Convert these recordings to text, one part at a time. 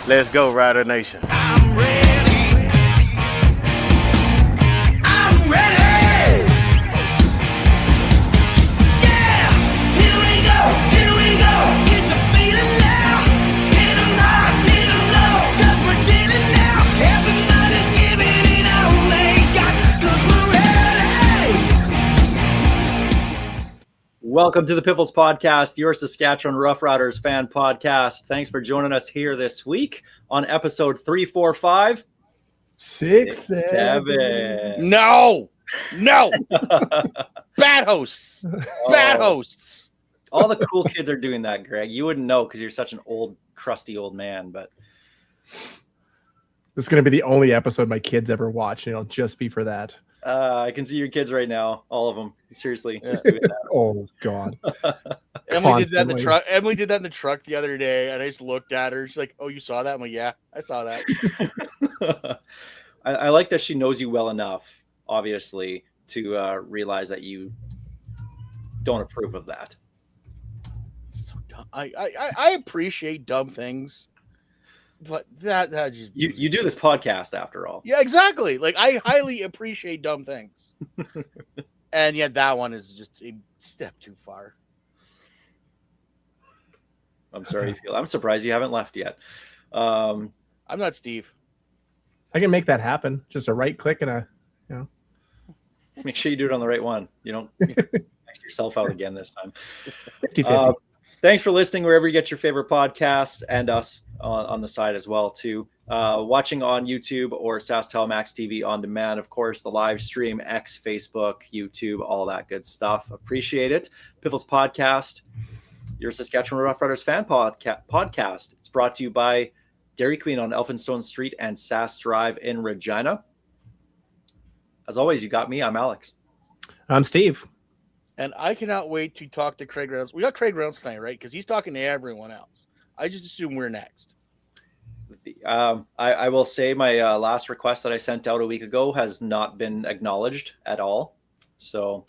Let's go, Rider Nation. I'm ready. I'm ready. Yeah, here we go. It's a feeling now. Hit 'em high, hit 'em low, 'cause we're dealing now. Everybody's giving it all they got, 'cause we're ready. Welcome to the Piffles podcast, your Saskatchewan Roughriders fan podcast. Thanks for joining us here this week on episode 345. 6-7. No. Bad hosts. Bad hosts. All the cool kids are doing that, Greg. You wouldn't know because you're such an old, crusty old man, but This is going to be the only episode my kids ever watch, and it'll just be for that. I can see your kids right now, all of them. Seriously, just doing that. Oh, God. Emily did that in the Constantly. truck. Emily did that in the truck the other day, and I just looked at her. She's like, "Oh, you saw that?" I'm like, "Yeah, I saw that." I like that she knows you well enough, obviously, to realize that you don't approve of that. So dumb. I appreciate dumb things, but that just You do this podcast after all. yeah, exactly. Like I highly appreciate dumb things, and yet that one is just a step too far. I'm sorry you feel. I'm surprised you haven't left yet. I'm not Steve. I can make that happen. Just a right click and a, Make sure you do it on the right one. You don't mix yourself out again this time. 50-50. Thanks for listening wherever you get your favorite podcasts, and us on the side as well too. Watching on YouTube or SaskTel Max TV on demand, of course, the live stream, X, Facebook, YouTube, all that good stuff. Appreciate it. Piffles Podcast, your Saskatchewan Roughriders fan podcast. It's brought to you by Dairy Queen on Elphinstone Street and Sask Drive in Regina. As always, you got me. I'm Alex. I'm Steve. And I cannot wait to talk to Craig Reynolds. We got Craig Reynolds tonight, right? Because he's talking to everyone else. I just assume we're next. I will say my last request that I sent out a week ago has not been acknowledged at all. So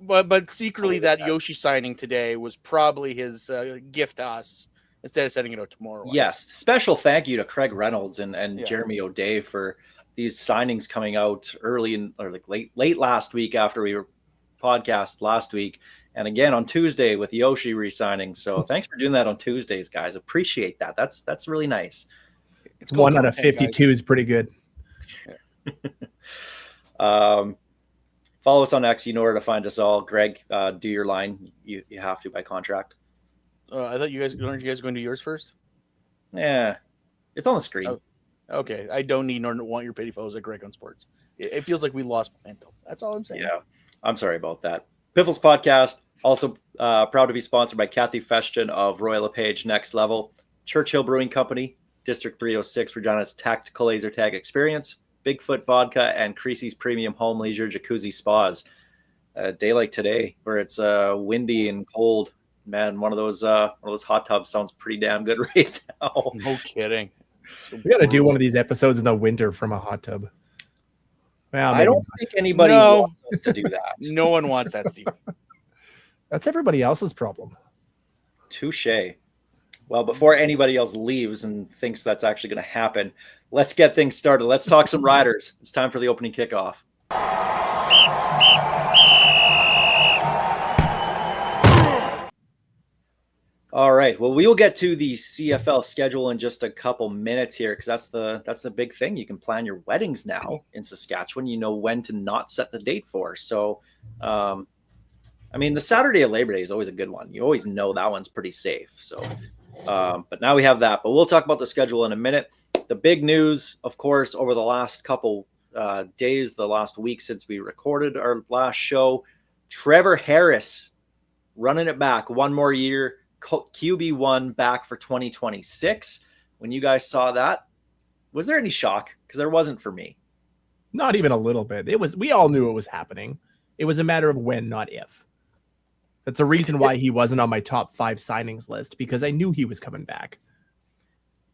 But secretly, that Yoshi signing today was probably his gift to us instead of sending it out tomorrow. yes, special thank you to Craig Reynolds and Yeah. Jeremy O'Day for these signings coming out early or like late last week after we were podcast last week, and again on Tuesday with Yoshi re-signing. So thanks for doing that on Tuesdays, guys. Appreciate that. That's really nice. It's 1 out of content, 52 guys. is pretty good. Follow us on X. You know where to find us all. Greg, do your line. You have to by contract. I thought aren't you guys going to do yours first? Yeah, it's on the screen. Oh. Okay, I don't need nor want your pity fellows at Greg on Sports. It feels like we lost momentum. That's all I'm saying. Yeah, I'm sorry about that. Piffles Podcast, also proud to be sponsored by Kathy Feshton of Royal LePage Next Level, Churchill Brewing Company, District 306, Regina's tactical laser tag experience, Bigfoot Vodka, and Creasy's Premium Home Leisure Jacuzzi Spas. A day like today, where it's windy and cold, man, one of those hot tubs sounds pretty damn good right now. No kidding. We got to do one of these episodes in the winter from a hot tub. Well, I maybe don't not. think anybody No. wants us to do that. No one wants that, Steve. That's everybody else's problem. Touche. Well, before anybody else leaves and thinks that's actually going to happen, let's get things started. Let's talk some riders. It's time for the opening kickoff. All right. Well, we will get to the CFL schedule in just a couple minutes here because that's the big thing. You can plan your weddings now in Saskatchewan. You know when to not set the date for. So, I mean, the Saturday of Labor Day is always a good one. You always know that one's pretty safe. So, but now we have that. But we'll talk about the schedule in a minute. The big news, of course, over the last couple days, the last week since we recorded our last show, Trevor Harris running it back one more year. QB1 back for 2026. When you guys saw that, was there any shock? Because there wasn't for me. Not even a little bit. We all knew it was happening. It was a matter of when, not if. That's the reason why he wasn't on my top 5 signings list, because I knew he was coming back.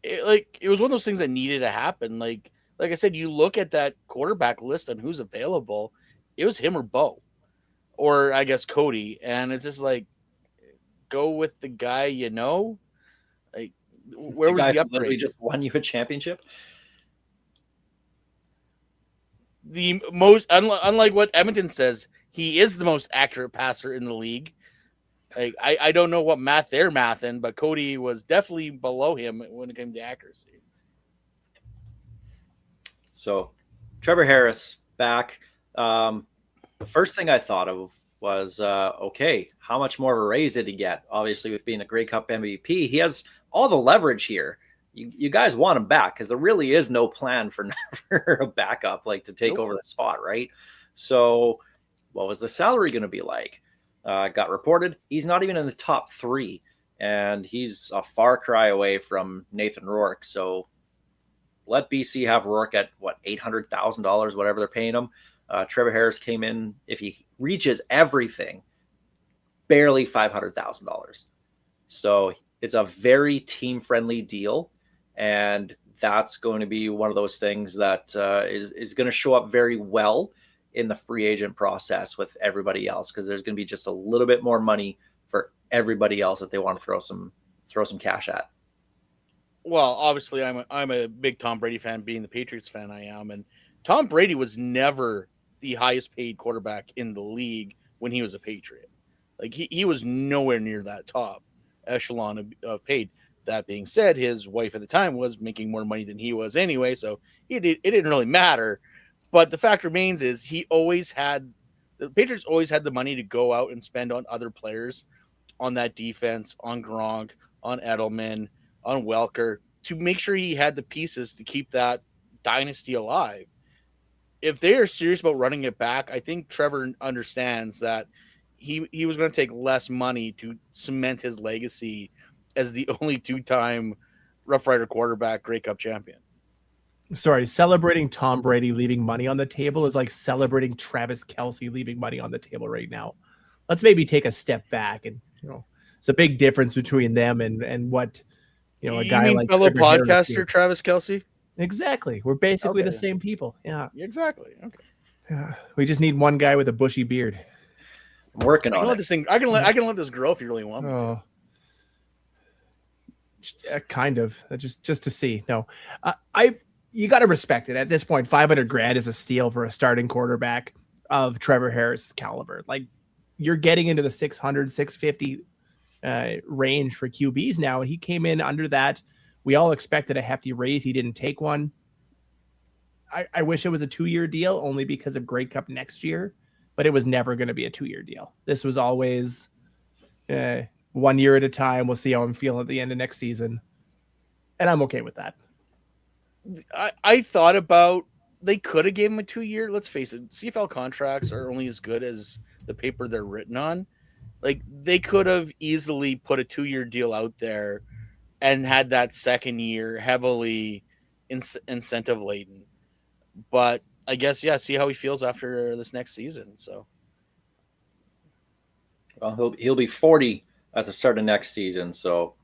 It was one of those things that needed to happen. Like I said, you look at that quarterback list and who's available. It was him or Bo, or I guess Cody, and it's just like, go with the guy you know. Like Where was guy the who literally upgrade? just won you a championship. The most unlike what Edmonton says, he is the most accurate passer in the league. Like I don't know what math they're mathing, but Cody was definitely below him when it came to accuracy. So, Trevor Harris back. The first thing I thought of was, okay, how much more of a raise did he get? Obviously, with being a Grey Cup MVP, he has all the leverage here. You guys want him back because there really is no plan for a backup like to take over the spot, right? So, what was the salary going to be like? Got reported he's not even in the top 3, and he's a far cry away from Nathan Rourke. So let BC have Rourke at what, $800,000, whatever they're paying him. Trevor Harris came in, if he reaches everything, barely $500,000. So it's a very team-friendly deal, and that's going to be one of those things that is going to show up very well in the free agent process with everybody else, because there's going to be just a little bit more money for everybody else that they want to throw some cash at. Well, obviously, I'm a big Tom Brady fan, being the Patriots fan I am, and Tom Brady was never the highest paid quarterback in the league when he was a Patriot. Like he was nowhere near that top echelon of paid. That being said, his wife at the time was making more money than he was anyway, so it didn't really matter. But the fact remains is the Patriots always had the money to go out and spend on other players, on that defense, on Gronk, on Edelman, on Welker, to make sure he had the pieces to keep that dynasty alive. If they are serious about running it back, I think Trevor understands that he was going to take less money to cement his legacy as the only 2-time Rough Rider quarterback Grey Cup champion. Sorry, celebrating Tom Brady leaving money on the table is like celebrating Travis Kelce leaving money on the table right now. Let's maybe take a step back, and it's a big difference between them and what a You guy mean like fellow Trevor Harris podcaster did. Travis Kelce? Exactly, we're basically Okay. the same people. Yeah, Exactly. Okay. yeah. We just need one guy with a bushy beard. I'm working I can on let it. this thing. I can let this grow if you really want me to. Oh, kind of. Just to see. No, you got to respect it at this point. $500,000 is a steal for a starting quarterback of Trevor Harris caliber. Like, you're getting into the 600, 650 range for QBs now, and he came in under that. We all expected a hefty raise. He didn't take one. I wish it was a 2-year deal, only because of Grey Cup next year, but it was never going to be a 2-year deal. This was always 1 year at a time. We'll see how I'm feeling at the end of next season, and I'm okay with that. I thought about, they could have gave him a 2-year. Let's face it, CFL contracts are only as good as the paper they're written on. Like, they could have easily put a 2-year deal out there and had that second year heavily incentive laden. But I guess, see how he feels after this next season. So, well, he'll be 40 at the start of next season, so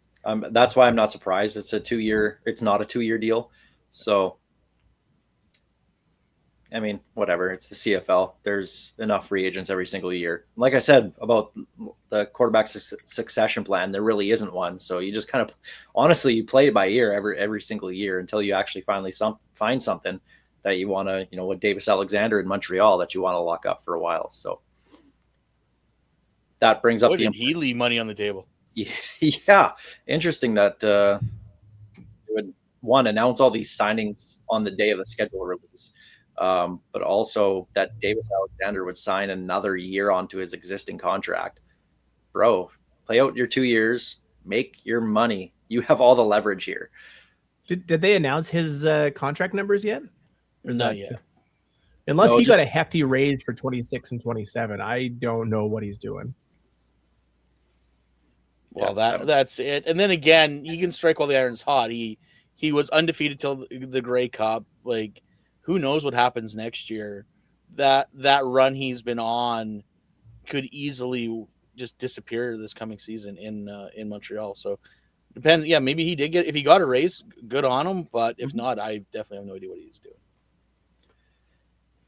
that's why I'm not surprised. It's not a 2-year deal. So, I mean, whatever. It's the CFL. There's enough free agents every single year. Like I said about the quarterback succession plan, there really isn't one. So you just kind of, honestly, you play it by ear every single year until you actually finally find something that you want to, with Davis Alexander in Montreal, that you want to lock up for a while. So that brings up did he leave money on the table? Yeah, interesting that it would announce all these signings on the day of the schedule release. But also that Davis Alexander would sign another year onto his existing contract. Bro, play out your 2 years, make your money. You have all the leverage here. Did they announce his contract numbers yet? Or Not yet. Unless he got a hefty raise for 26 and 27, I don't know what he's doing. Well, that's it. And then again, he can strike while the iron's hot. He was undefeated till the Grey Cup. Like, who knows what happens next year? That run he's been on could easily just disappear this coming season in Montreal. So maybe he did get, if he got a raise, good on him. But if not, I definitely have no idea what he's doing.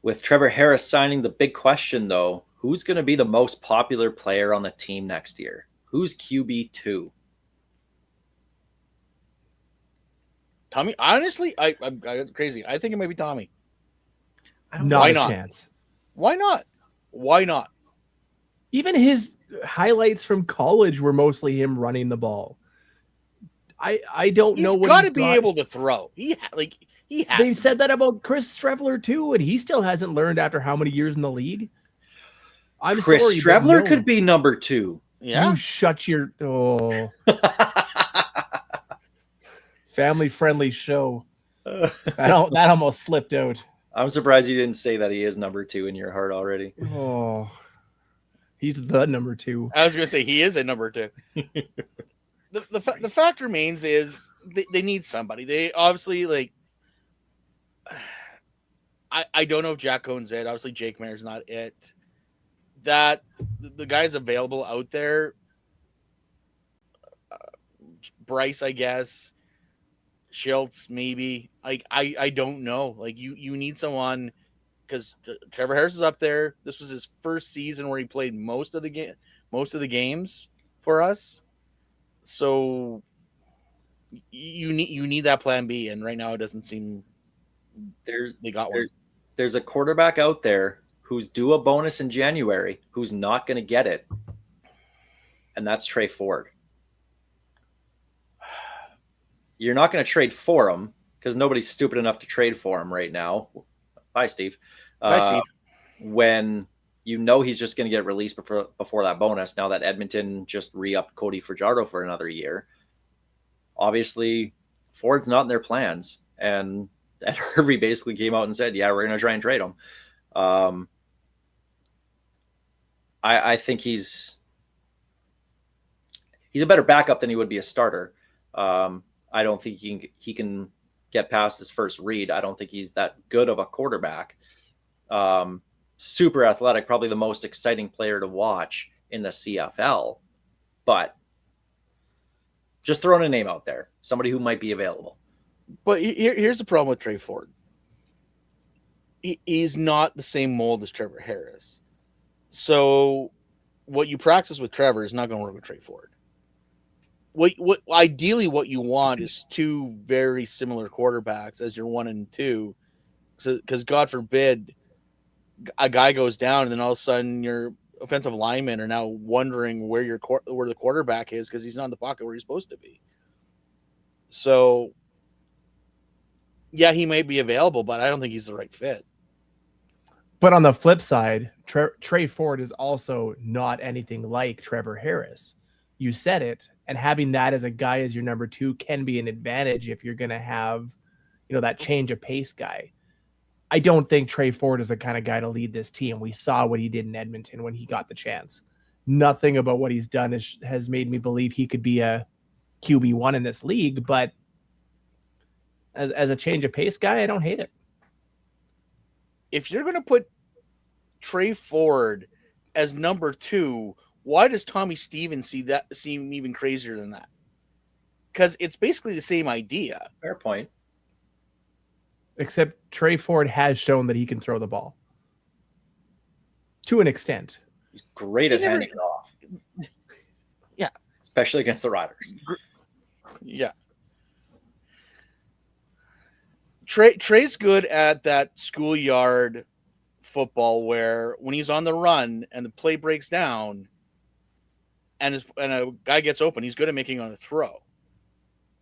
With Trevor Harris signing, the big question though, who's going to be the most popular player on the team next year? Who's QB2? Tommy, honestly, I'm crazy. I think it might be Tommy. Not Why a not? chance. Why not? Why not? Even his highlights from college were mostly him running the ball. I don't know He's what got he's to be got. able to throw. He has. They to said be. that about Chris Streveler too, and he still hasn't learned after how many years in the league. I'm Chris sorry, but Streveler no. could be number 2. Yeah. You shut your family-friendly show. That almost slipped out. I'm surprised you didn't say that he is number 2 in your heart already. Oh, he's the number 2. I was going to say he is a number 2. the fact remains is they need somebody. They obviously like. I don't know if Jack Cohn's it. Obviously, Jake Mayer's not it. That the guys available out there, Bryce, I guess, Schultz, maybe. I don't know. Like you need someone because Trevor Harris is up there. This was his first season where he played most of the games for us. So you need that plan B, and right now it doesn't seem they got one. There's a quarterback out there who's due a bonus in January who's not going to get it, and that's Trey Ford. You're not going to trade for him because nobody's stupid enough to trade for him right now. Bye, Steve. Bye, Steve. When you know he's just going to get released before that bonus, now that Edmonton just re-upped Cody Fajardo for another year, obviously Ford's not in their plans. And Ed Hervey basically came out and said, yeah, we're going to try and trade him. I think he's a better backup than he would be a starter. I don't think he can get past his first read. I don't think he's that good of a quarterback. Super athletic, probably the most exciting player to watch in the CFL. But just throwing a name out there, somebody who might be available. But here's the problem with Trey Ford. He's not the same mold as Trevor Harris. So what you practice with Trevor is not going to work with Trey Ford. What ideally what you want is 2 very similar quarterbacks as your 1 and 2, because God forbid a guy goes down and then all of a sudden your offensive linemen are now wondering where the quarterback is because he's not in the pocket where he's supposed to be. So yeah, he may be available, but I don't think he's the right fit. But on the flip side, Trey Ford is also not anything like Trevor Harris. You said it, and having that as a guy as your number 2 can be an advantage if you're going to have, that change of pace guy. I don't think Trey Ford is the kind of guy to lead this team. We saw what he did in Edmonton when he got the chance. Nothing about what he's done has made me believe he could be a QB1 in this league, but as a change of pace guy, I don't hate it. If you're going to put Trey Ford as number 2, why does Tommy Stevens seem even crazier than that? Because it's basically the same idea. Fair point. Except Trey Ford has shown that he can throw the ball. To an extent. He's great at handing it off. Yeah. Especially against the Riders. Yeah. Trey's good at that schoolyard football where when he's on the run and the play breaks down and a guy gets open, he's good at making on the throw.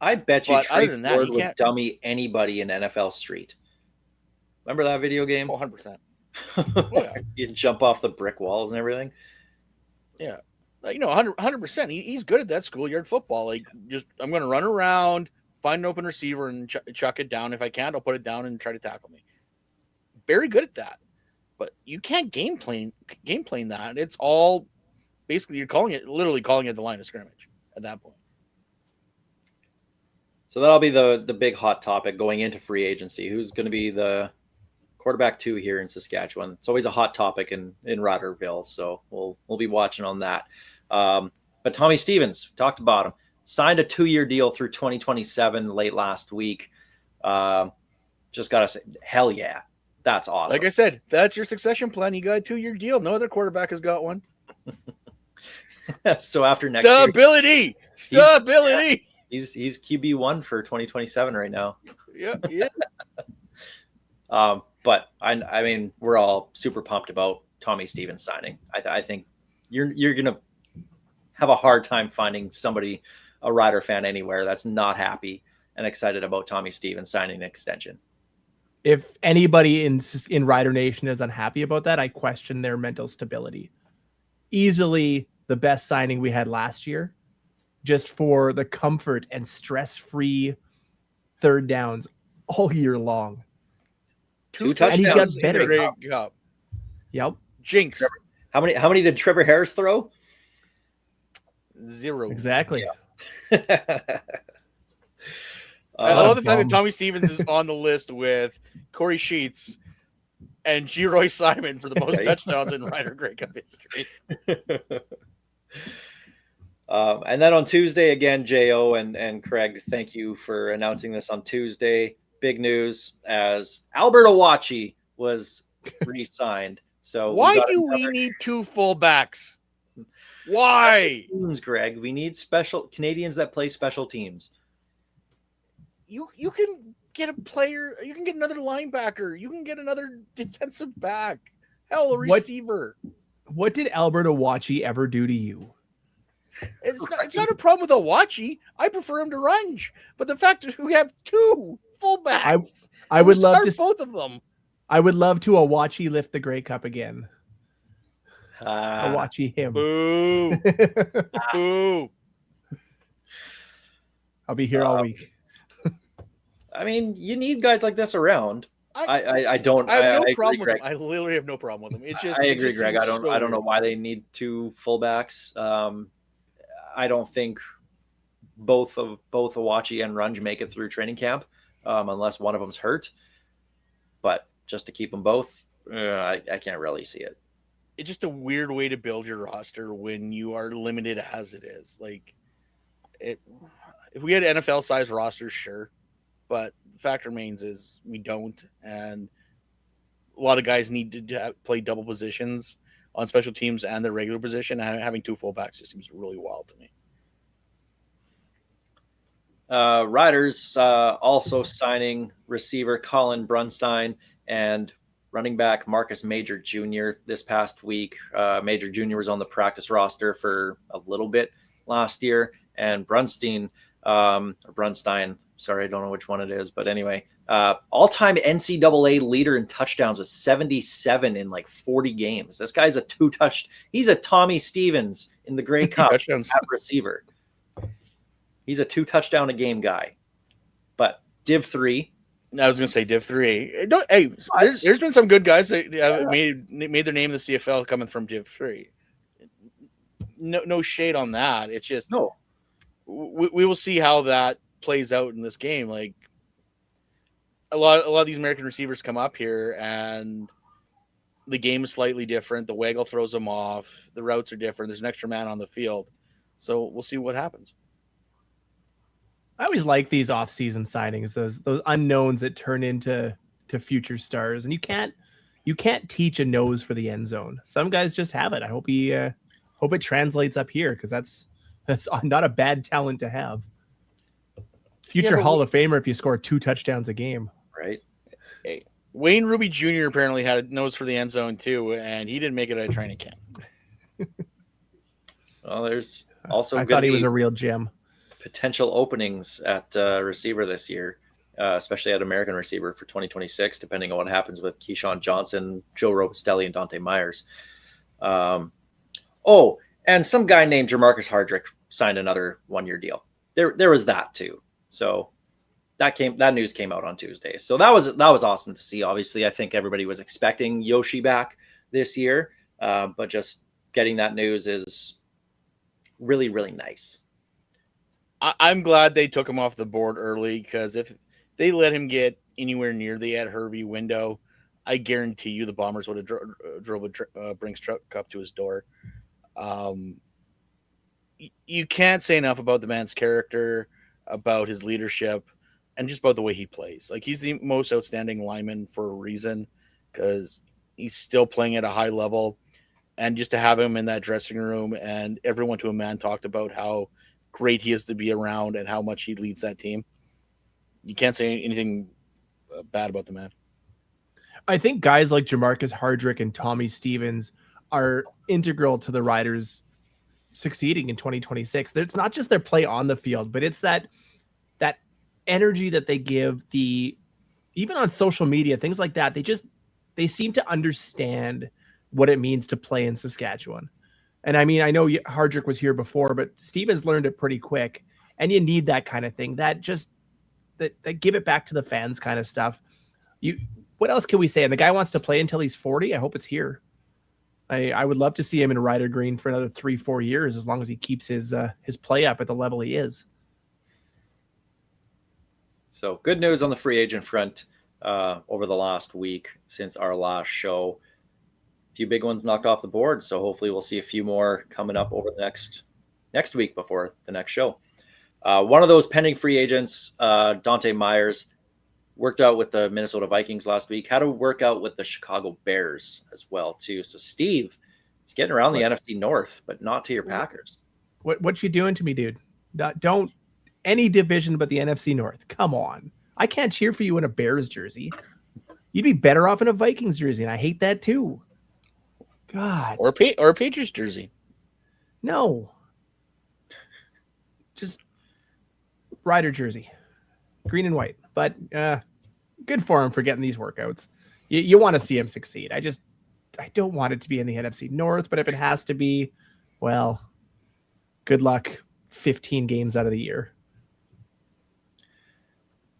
I bet you But Trey other than that, Ford he would can't- dummy anybody in NFL Street. Remember that video game? 100%. Yeah. You'd jump off the brick walls and everything. Yeah. 100%. He's good at that schoolyard football. Like, just I'm going to run around, find an open receiver, and chuck it down. If I can't, I'll put it down and try to tackle me. Very good at that. But you can't game plan that. It's all basically you're literally calling it the line of scrimmage at that point. So that'll be the big hot topic going into free agency. Who's going to be the quarterback 2 here in Saskatchewan? It's always a hot topic in Riderville, so we'll be watching on that. But Tommy Stevens, talked about him, signed a 2-year deal through 2027 late last week. Just gotta say, hell yeah, that's awesome. Like I said, that's your succession plan. You got a 2-year deal. No other quarterback has got one. So after next year, Stability. He's QB1 for 2027 right now. Yeah. But I mean, we're all super pumped about Tommy Stevens signing. I think you're gonna have a hard time finding somebody, a Rider fan anywhere, that's not happy and excited about Tommy Stevens signing an extension. If anybody in Rider Nation is unhappy about that, I question their mental stability. Easily the best signing we had last year, just for the comfort and stress-free third downs all year long. Two And he got touchdowns. better. Grey Cup. Yep. Jinx. How many did Trevor Harris throw? 0. Exactly. I love the fact that bum. Tommy Stevens is on the list with Corey Sheets and G. Simon for the most Right. touchdowns in Ryder Grey Cup history. And then on Tuesday again, Jo and Craig, thank you for announcing this on Tuesday. Big news as Albert Owachi was re-signed. So Why do we need 2 fullbacks? Why? Teams, Greg? We need special Canadians that play special teams. You can get a player, you can get another linebacker, you can get another defensive back. Hell, a receiver. What did Albert Owachi ever do to you? It's not a problem with Owachi. I prefer him to Runge. But the fact that we have 2 fullbacks, I would love start to both of them. I would love to Owachi lift the Grey Cup again. Owachi him. Boo. Boo. I'll be here all week. I mean, you need guys like this around. I have no agree, problem with Greg. him. I literally have no problem with him. It's just I it agree, just Greg. seems I don't know weird. why they need 2 fullbacks. I don't think both Owachi and Runge make it through training camp unless one of them's hurt. But just to keep them both, I can't really see it. It's just a weird way to build your roster when you are limited as it is. Like if we had NFL size rosters, sure. But the fact remains is we don't, and a lot of guys need to play double positions on special teams and their regular position. And having 2 fullbacks just seems really wild to me. Riders also signing receiver Colin Brunstein and running back Marcus Major Jr. this past week. Major Jr. was on the practice roster for a little bit last year, and Brunstein, sorry, I don't know which one it is, but anyway, all-time NCAA leader in touchdowns with 77 in like 40 games. This guy's he's a Tommy Stevens in the Grey Cup Touchdowns. at receiver. He's a 2 touchdown a game guy. But Div 3. I was going to say Div 3. There's been some good guys that made their name in the CFL coming from Div 3. No shade on that. It's just No. We will see how that plays out in this game. Like a lot of these American receivers come up here and the game is slightly different. The waggle throws them off. The routes are different. There's an extra man on the field. So we'll see what happens. I always like these off-season signings, those unknowns that turn into future stars. And you can't teach a nose for the end zone. Some guys just have it. I hope it translates up here, because that's not a bad talent to have. Future Hall of Famer if you score 2 touchdowns a game. Right. Hey, Wayne Ruby Jr. apparently had a nose for the end zone too, and he didn't make it out of training camp. Well, there's also I thought he was a real gem. Potential openings at receiver this year, especially at American receiver for 2026, depending on what happens with Keyshawn Johnson, Joe Robustelli, and Dante Myers. And some guy named Jamarcus Hardrick signed another 1-year deal. There was that too. So that news came out on Tuesday. So that was awesome to see. Obviously, I think everybody was expecting Yoshi back this year, but just getting that news is really, really nice. I'm glad they took him off the board early, because if they let him get anywhere near the Ed Hervey window, I guarantee you the Bombers would have drove a Brinks truck up to his door. You can't say enough about the man's character, about his leadership, and just about the way he plays. Like, he's the most outstanding lineman for a reason, because he's still playing at a high level. And just to have him in that dressing room, and everyone to a man talked about how great he is to be around and how much he leads that team. You can't say anything bad about the man. I think guys like Jamarcus Hardrick and Tommy Stevens are integral to the Riders succeeding in 2026. It's not just their play on the field, but it's that energy that they give, even on social media, things like that. They seem to understand what it means to play in Saskatchewan. And I mean, I know Hardrick was here before, but Stevens learned it pretty quick. And you need that kind of thing, that give it back to the fans kind of stuff. What else can we say? And the guy wants to play until he's 40. I hope it's here. I would love to see him in Ryder Green for another 3-4 years, as long as he keeps his play up at the level he is. So good news on the free agent front over the last week since our last show. A few big ones knocked off the board, so hopefully we'll see a few more coming up over the next week before the next show. One of those pending free agents, Dante Myers, worked out with the Minnesota Vikings last week. Had to work out with the Chicago Bears as well too. So Steve is getting around the NFC North, but not to your Packers. What you doing to me, dude? Don't any division but the NFC North. Come on, I can't cheer for you in a Bears jersey. You'd be better off in a Vikings jersey, and I hate that too. God, or a Patriots jersey. No, just Rider jersey, green and white. But good for him for getting these workouts. You want to see him succeed. I don't want it to be in the NFC North, but if it has to be, well, good luck 15 games out of the year.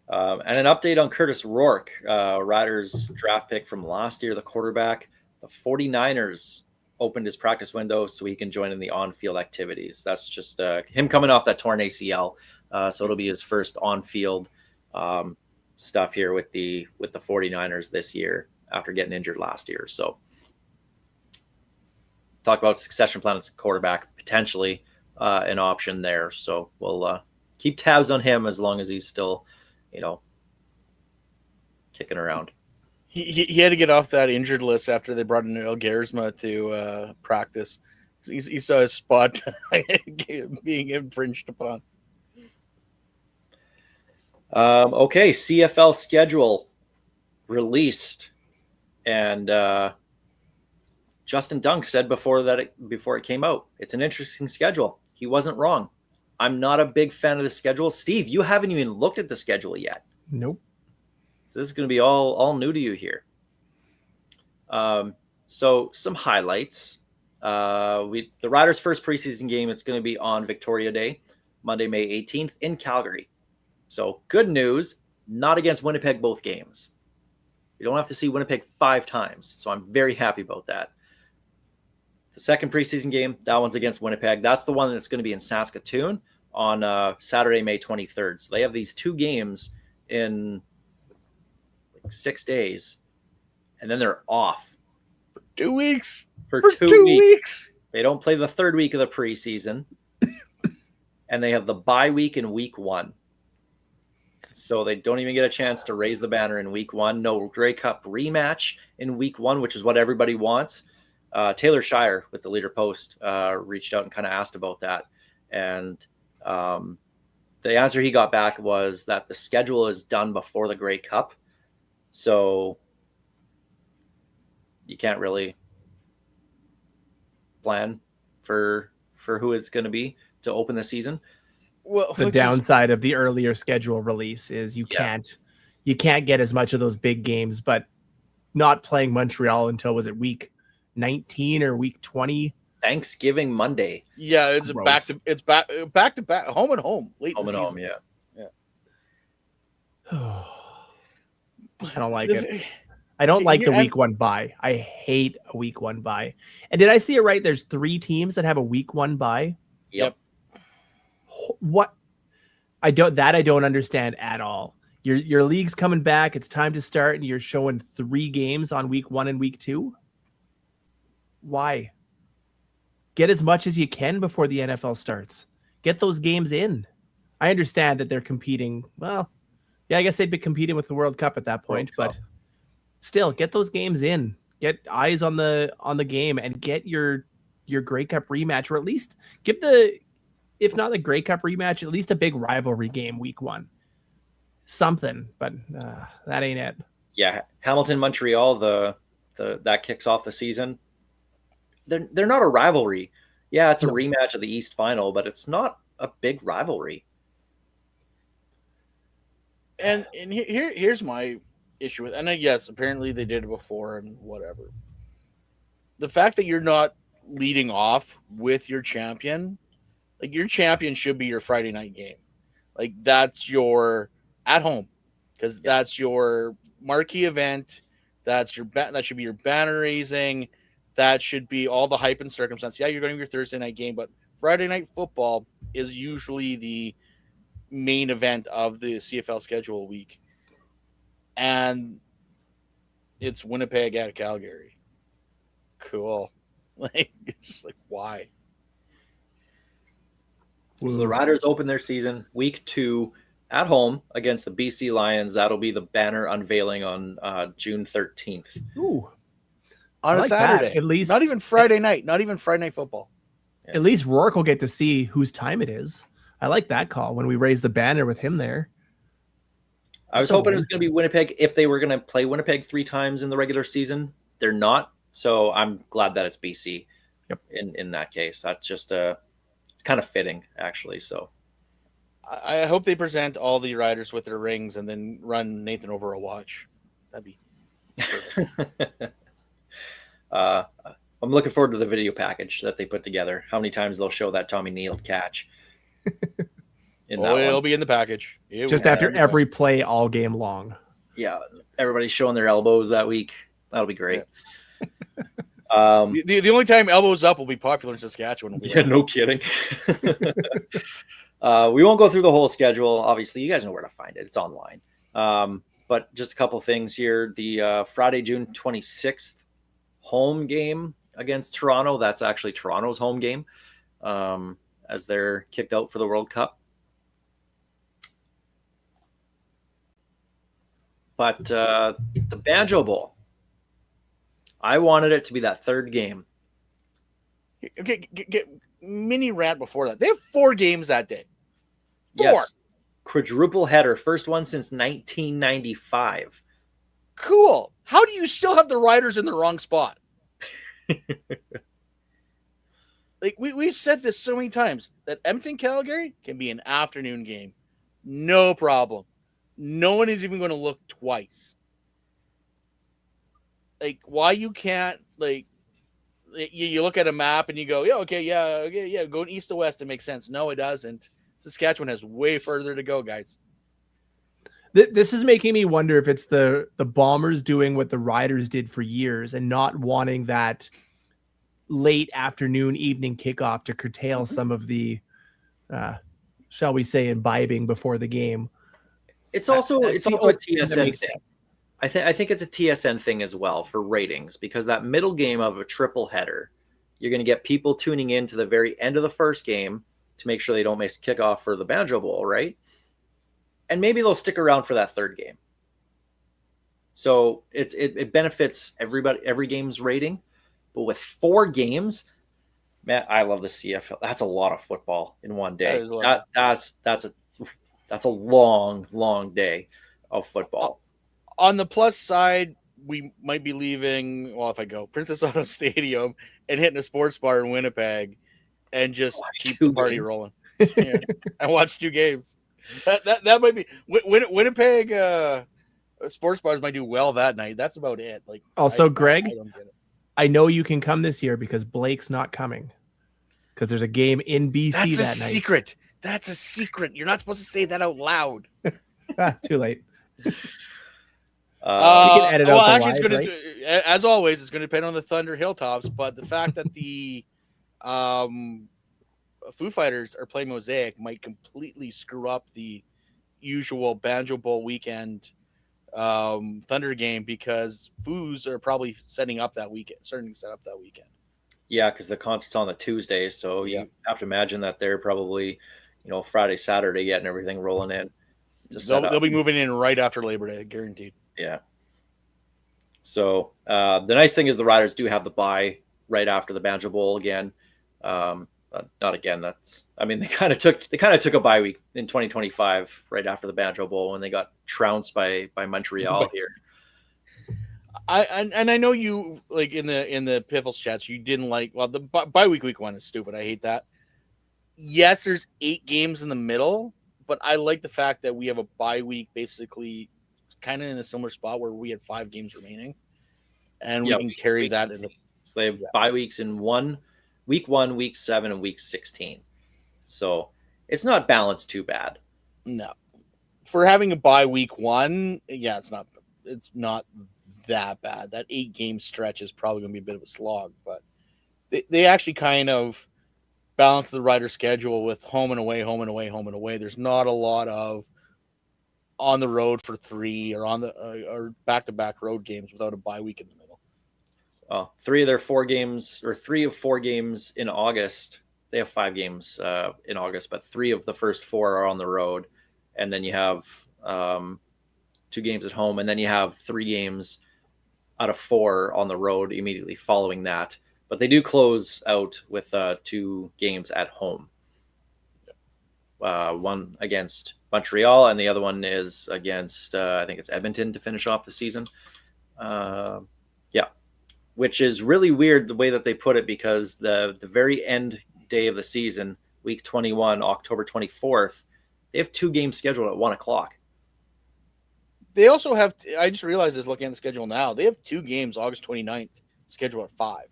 And an update on Curtis Rourke, Riders draft pick from last year, the quarterback. The 49ers opened his practice window so he can join in the on-field activities. That's just him coming off that torn ACL. So it'll be his first on-field stuff here with the 49ers this year after getting injured last year. So talk about succession plan as a quarterback, potentially an option there. So we'll keep tabs on him as long as he's still, kicking around. He had to get off that injured list after they brought in El Garisma to practice. He saw his spot being infringed upon. Okay, CFL schedule released, and Justin Dunk said before it came out, it's an interesting schedule. He wasn't wrong. I'm not a big fan of the schedule. Steve, you haven't even looked at the schedule yet. Nope. So this is going to be all new to you here. So some highlights. The Riders' first preseason game, it's going to be on Victoria Day, Monday, May 18th in Calgary. So good news, not against Winnipeg both games. You don't have to see Winnipeg 5 times. So I'm very happy about that. The second preseason game, that one's against Winnipeg. That's the one that's going to be in Saskatoon on Saturday, May 23rd. So they have these 2 games in 6 days, and then they're off for 2 weeks. For 2 weeks. They don't play the third week of the preseason, and they have the bye week in week 1. So they don't even get a chance to raise the banner in week 1. No Grey Cup rematch in week 1, which is what everybody wants. Taylor Shire with the Leader Post reached out and kind of asked about that. And the answer he got back was that the schedule is done before the Grey Cup. So you can't really plan for who it's going to be to open the season. Well, the downside of the earlier schedule release is you can't get as much of those big games, but not playing Montreal until, was it week 19 or week 20? Thanksgiving Monday. Yeah, it's back to back, home and home, late home in the and season. Home, yeah. I don't like it. I don't like the week 1 bye. I hate a week 1 bye. And did I see it right? There's 3 teams that have a week 1 bye. Yep. What? I don't understand at all. Your league's coming back. It's time to start, and you're showing 3 games on week 1 and week 2. Why? Get as much as you can before the NFL starts. Get those games in. I understand that they're competing. Well, yeah, I guess they'd be competing with the World Cup at that point, but still, get those games in. Get eyes on the game and get your Grey Cup rematch, or at least give the if not the Grey Cup rematch, at least a big rivalry game week 1. Something, but that ain't it. Yeah, Hamilton Montreal, the that kicks off the season. They're not a rivalry. Yeah, it's a rematch of the East Final, but it's not a big rivalry. And here's my issue with, and yes, apparently they did it before and whatever. The fact that you're not leading off with your champion, like your champion should be your Friday night game. Like that's your at home, because that's your marquee event. That's your that should be your banner raising. That should be all the hype and circumstance. Yeah, you're going to your Thursday night game, but Friday night football is usually the main event of the CFL schedule week. And it's Winnipeg at Calgary. Cool. Like, it's just like, why? So the Riders open their season week 2 at home against the BC Lions. That'll be the banner unveiling on June 13th. Ooh. On a Saturday. That. At least not even Friday night. Not even Friday night football. At least Rourke will get to see whose time it is. I like that call when we raise the banner with him there. I was hoping it was going to be Winnipeg if they were going to play Winnipeg 3 times in the regular season. They're not. So I'm glad that it's BC in that case. That's just it's kind of fitting, actually. So I hope they present all the riders with their rings and then run Nathan over a watch. That'd be I'm looking forward to the video package that they put together. How many times they'll show that Tommy Neal catch. It'll be in the package. Just after every play all game long. Yeah, everybody's showing their elbows that week. That'll be great. Yeah. The only time elbows up will be popular in Saskatchewan. Yeah, no kidding. We won't go through the whole schedule. Obviously, you guys know where to find it. It's online. But just a couple things here. The Friday, June 26th home game against Toronto. That's actually Toronto's home game as they're kicked out for the World Cup. But the Banjo Bowl, I wanted it to be that third game. Okay, get mini rant before that. They have 4 games that day. 4. Yes. Quadruple header, first one since 1995. Cool. How do you still have the Riders in the wrong spot? Like we said this so many times that Edmonton Calgary can be an afternoon game. No problem. No one is even going to look twice. Like, why you can't, like, you look at a map and you go, yeah, going east to west, it makes sense. No, it doesn't. Saskatchewan has way further to go, guys. This is making me wonder if it's the Bombers doing what the Riders did for years and not wanting that late afternoon, evening kickoff to curtail some of the, shall we say, imbibing before the game. It's also a TSN thing. I think it's a TSN thing as well for ratings, because that middle game of a triple header, you're going to get people tuning in to the very end of the first game to make sure they don't miss kickoff for the Banjo Bowl, right? And maybe they'll stick around for that third game. So it benefits everybody, every game's rating. But with 4 games, man, I love the CFL. That's a lot of football in one day. That's a long, long day of football. On the plus side, we might be leaving, well, if I go Princess Auto Stadium and hitting a sports bar in Winnipeg and just keep the party rolling. Yeah. I watched 2 games. That might be Winnipeg sports bars might do well that night. That's about it. Like, also, Greg, I know you can come this year because Blake's not coming because there's a game in BC that night. That's a secret. That's a secret. You're not supposed to say that out loud. Too late. We can edit out actually, live, it's going right? to, as always, it's going to depend on the Thunder Hilltops. But the fact that the Foo Fighters are playing Mosaic might completely screw up the usual Banjo Bowl weekend Thunder game, because Foos are probably starting to set up that weekend. Yeah, because the concert's on the Tuesday, so you have to imagine that they're probably, Friday, Saturday getting everything rolling in. They'll be moving in right after Labor Day, guaranteed. Yeah. So the nice thing is the Riders do have the bye right after the Banjo Bowl again. not again. They kind of took a bye week in 2025 right after the Banjo Bowl when they got trounced by Montreal here. I know you like in the Piffles chats you didn't like the bye week one is stupid. I hate that. Yes, there's 8 games in the middle, but I like the fact that we have a bye week basically kind of in a similar spot where we had 5 games remaining, and we can carry that into. So they have bye weeks in week 1, week 7, and week 16. So it's not balanced too bad. No, for having a bye week 1, yeah, it's not that bad. That 8-game stretch is probably going to be a bit of a slog, but they actually kind of balance the Rider schedule with home and away, home and away, home and away. There's not a lot of on the road for 3 or on the or back-to-back road games without a bye week in the middle. 3 of their 4 games, or 3 of 4 games in August. They have 5 games in August, but 3 of the first 4 are on the road, and then you have 2 games at home, and then you have 3 games out of 4 on the road immediately following that. But they do close out with 2 games at home. One against Montreal, and the other one is against, I think it's Edmonton to finish off the season. Which is really weird the way that they put it, because the very end day of the season, week 21, October 24th, they have 2 games scheduled at 1 o'clock. They also have, I just realized this looking at the schedule now, they have 2 games August 29th scheduled at 5.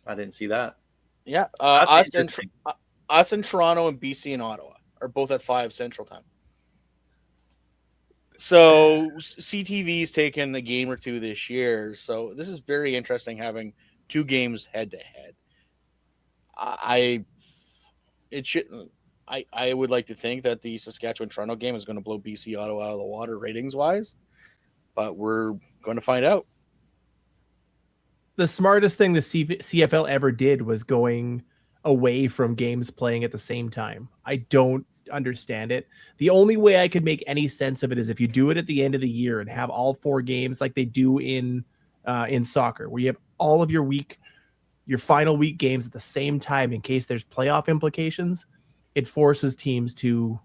I didn't see that. Yeah. Us in Toronto and BC and Ottawa are both at 5 Central Time. So CTV's taken a game or 2 this year. So this is very interesting having 2 games head to head. I would like to think that the Saskatchewan Toronto game is going to blow BC Ottawa out of the water ratings wise, but we're going to find out. The smartest thing the CFL ever did was going away from games playing at the same time. I don't understand it. The only way I could make any sense of it is if you do it at the end of the year and have all 4 games like they do in soccer, where you have all of your final week games at the same time in case there's playoff implications. It forces teams to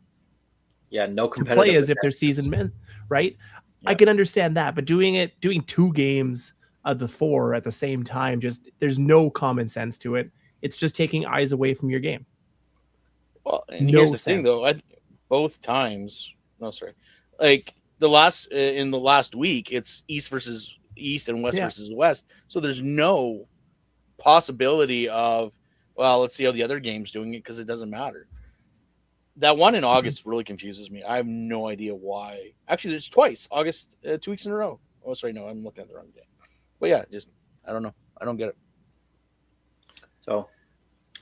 play as if they're seasoned men, right? Yeah. I can understand that, but doing 2 games of the 4 at the same time, there's no common sense to it. It's just taking eyes away from your game. Well, and here's the thing, though. Both times, like in the last week, it's East versus East and West versus West. So there's no possibility of, well, let's see how the other game's doing it because it doesn't matter. That one in August really confuses me. I have no idea why. Actually, there's twice August, 2 weeks in a row. Oh, sorry, no, I'm looking at the wrong day. But yeah, I don't know. I don't get it. So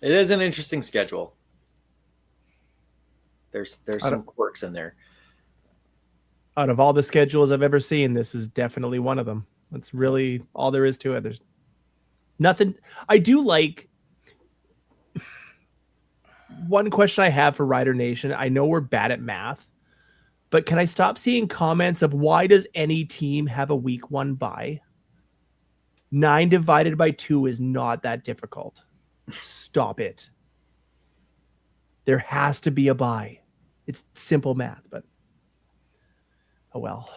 it is an interesting schedule. There's some quirks in there. Out of all the schedules I've ever seen, this is definitely one of them. That's really all there is to it. There's nothing. I do like one question I have for Rider Nation. I know we're bad at math, but can I stop seeing comments of why does any team have a week 1 bye? 9 divided by 2 is not that difficult. Stop it. There has to be a bye. It's simple math, but oh well.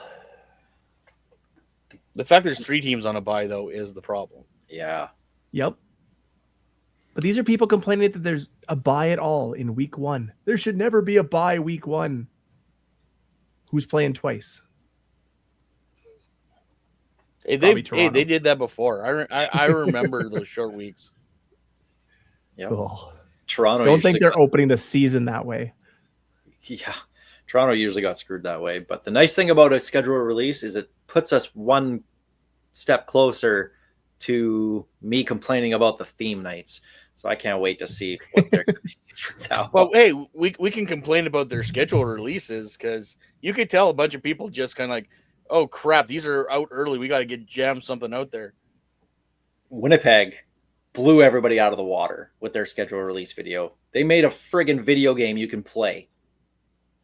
The fact there's 3 teams on a bye, though, is the problem. Yeah. Yep. But these are people complaining that there's a bye at all in week 1. There should never be a bye week 1. Who's playing twice? Hey, they did that before. I remember those short weeks. Yeah. Oh. Toronto. Don't think they're opening the season that way. Yeah. Toronto usually got screwed that way. But the nice thing about a schedule release is it puts us one step closer to me complaining about the theme nights. So I can't wait to see what they're going to do for that. Well, hey, we can complain about their schedule releases because you could tell a bunch of people just kind of like, oh, crap, these are out early. We got to get jammed something out there. Winnipeg blew everybody out of the water with their schedule release video. They made a friggin' video game you can play.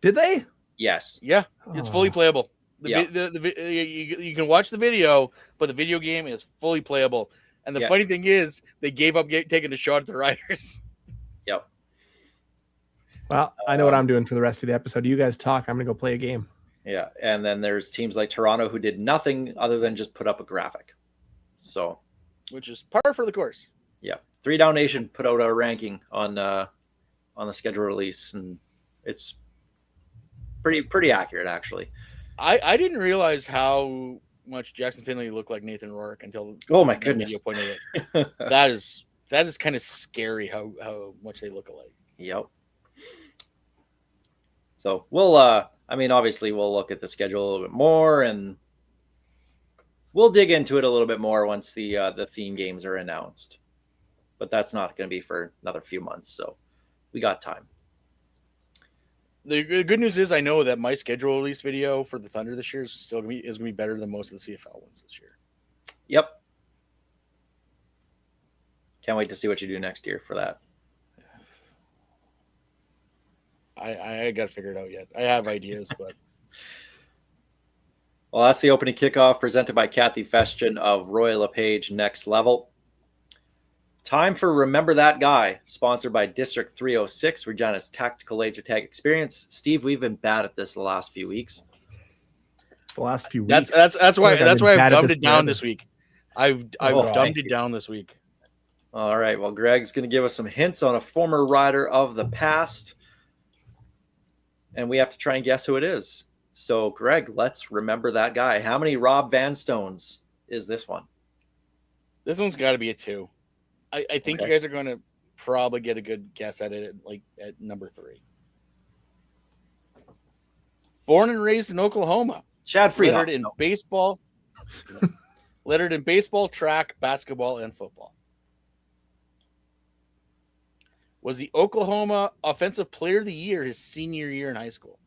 Did they? Yes. Yeah, it's fully playable. Yeah. You can watch the video, but the video game is fully playable. And the funny thing is, they gave up taking a shot at the riders. Yep. Well, I know what I'm doing for the rest of the episode. You guys talk. I'm going to go play a game. Yeah. And then there's teams like Toronto who did nothing other than just put up a graphic. So, which is par for the course. Yeah. 3 Down Nation put out a ranking on the schedule release, and it's pretty accurate, actually. I didn't realize how much Jackson Finley looked like Nathan Rourke until my goodness, media pointed it. that is kind of scary how much they look alike. Yep. So we'll obviously we'll look at the schedule a little bit more, and we'll dig into it a little bit more once the theme games are announced. But that's not going to be for another few months, so we got time. The good news is I know that my schedule release video for the Thunder this year is going to be better than most of the CFL ones this year. Yep. Can't wait to see what you do next year for that. I got to figure it out yet. I have ideas, but. Well, that's the opening kickoff presented by Kathy Festian of Roy LePage Next Level. Time for Remember That Guy, sponsored by District 306, Regina's tactical laser tag experience. Steve, we've been bad at this the last few weeks. The last few weeks. That's why I've dumbed it down this week. I've dumbed it down this week. All right. Well, Greg's going to give us some hints on a former rider of the past, and we have to try and guess who it is. So, Greg, let's remember that guy. How many Rob Vanstones is this one? This one's got to be a 2. I think you guys are going to probably get a good guess at it, at number 3. Born and raised in Oklahoma. Chad Freehoff. Lettered in baseball, track, basketball, and football. Was the Oklahoma Offensive Player of the Year his senior year in high school.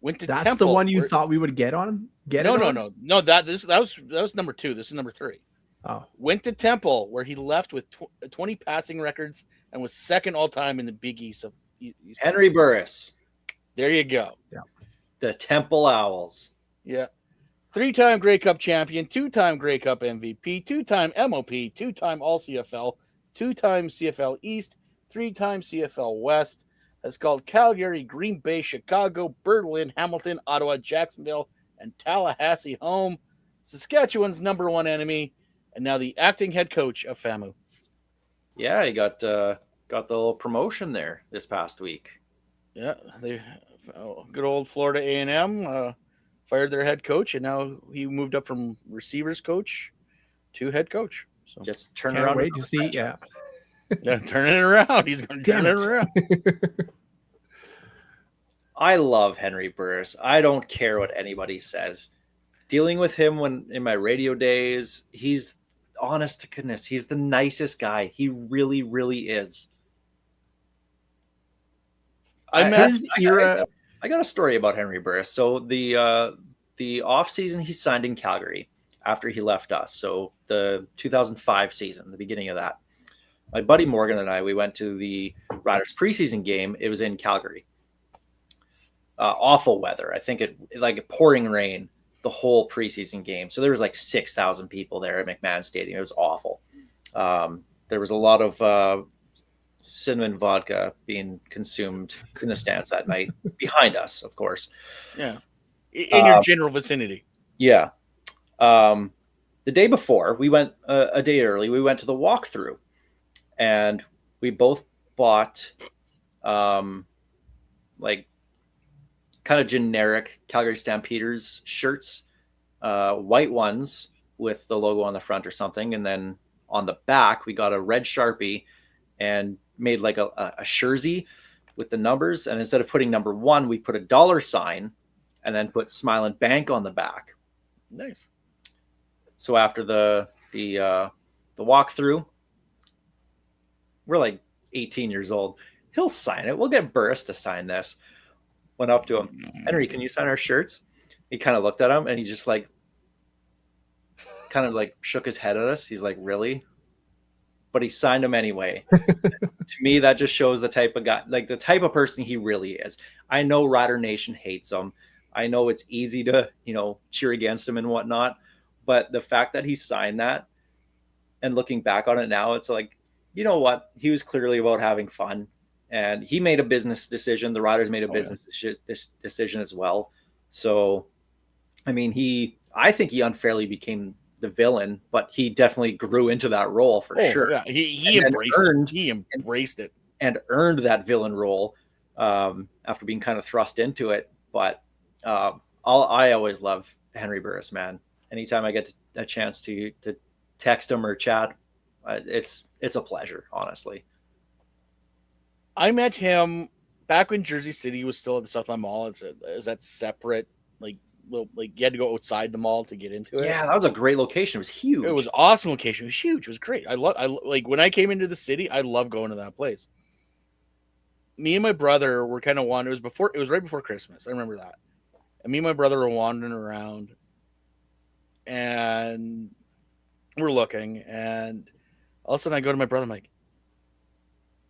Went to That's Temple, the one you thought we would get on? No. That was number 2. This is number 3. Oh. Went to Temple, where he left with 20 passing records and was second all time in the Big East. Henry Burris. There you go. Yeah. The Temple Owls. Yeah. 3-time Grey Cup champion, 2-time Grey Cup MVP, 2-time MOP, 2-time All CFL, 2-time CFL East, 3-time CFL West. Has called Calgary, Green Bay, Chicago, Berlin, Hamilton, Ottawa, Jacksonville, and Tallahassee home. Saskatchewan's number 1 enemy, and now the acting head coach of FAMU. Yeah, he got the little promotion there this past week. Yeah, good old Florida A&M fired their head coach, and now he moved up from receivers coach to head coach. So just turn Can't around. Wait to see. Yeah. Yeah, turning it around. He's going to turn it around. I love Henry Burris. I don't care what anybody says. Dealing with him in my radio days, he's honest to goodness. He's the nicest guy. He really, really is. I got a story about Henry Burris. So the off season he signed in Calgary after he left us. So the 2005 season, the beginning of that. My buddy Morgan and I, we went to the Riders preseason game. It was in Calgary. Awful weather. I think it like pouring rain the whole preseason game. So there was like 6,000 people there at McMahon Stadium. It was awful. There was a lot of cinnamon vodka being consumed in the stands that night behind us, of course. Yeah. In your general vicinity. Yeah. The day before, we went a day early. We went to the walkthrough, and we both bought like kind of generic Calgary Stampeders shirts, white ones with the logo on the front or something. And then on the back, we got a red Sharpie and made like a jersey with the numbers. And instead of putting number 1, we put a $sign and then put Smile and Bank on the back. Nice. So after the walkthrough, we're like 18 years old. He'll sign it. We'll get Burris to sign this. Went up to him. Henry, can you sign our shirts? He kind of looked at him and he just like kind of like shook his head at us. He's like, really? But he signed them anyway. To me, that just shows the type of guy, like the type of person he really is. I know Rider Nation hates him. I know it's easy to, cheer against him and whatnot, But the fact that he signed that, and looking back on it now, it's like, you know what? He was clearly about having fun, and he made a business decision. The Riders made a business decision as well. So, I mean, I think he unfairly became the villain, but he definitely grew into that role for sure. Yeah, he embraced it and earned that villain role after being kind of thrust into it. But I always love Henry Burris, man. Anytime I get a chance to text him or chat, it's a pleasure, honestly. I met him back when Jersey City was still at the Southland Mall. Is that separate? Like you had to go outside the mall to get into it. Yeah, that was a great location. It was huge. It was an awesome location. It was huge. It was great. I like when I came into the city. I love going to that place. Me and my brother were kind of wandering. It was right before Christmas. I remember that. And me and my brother were wandering around, and we're looking, and all of a sudden I go to my brother. I'm like,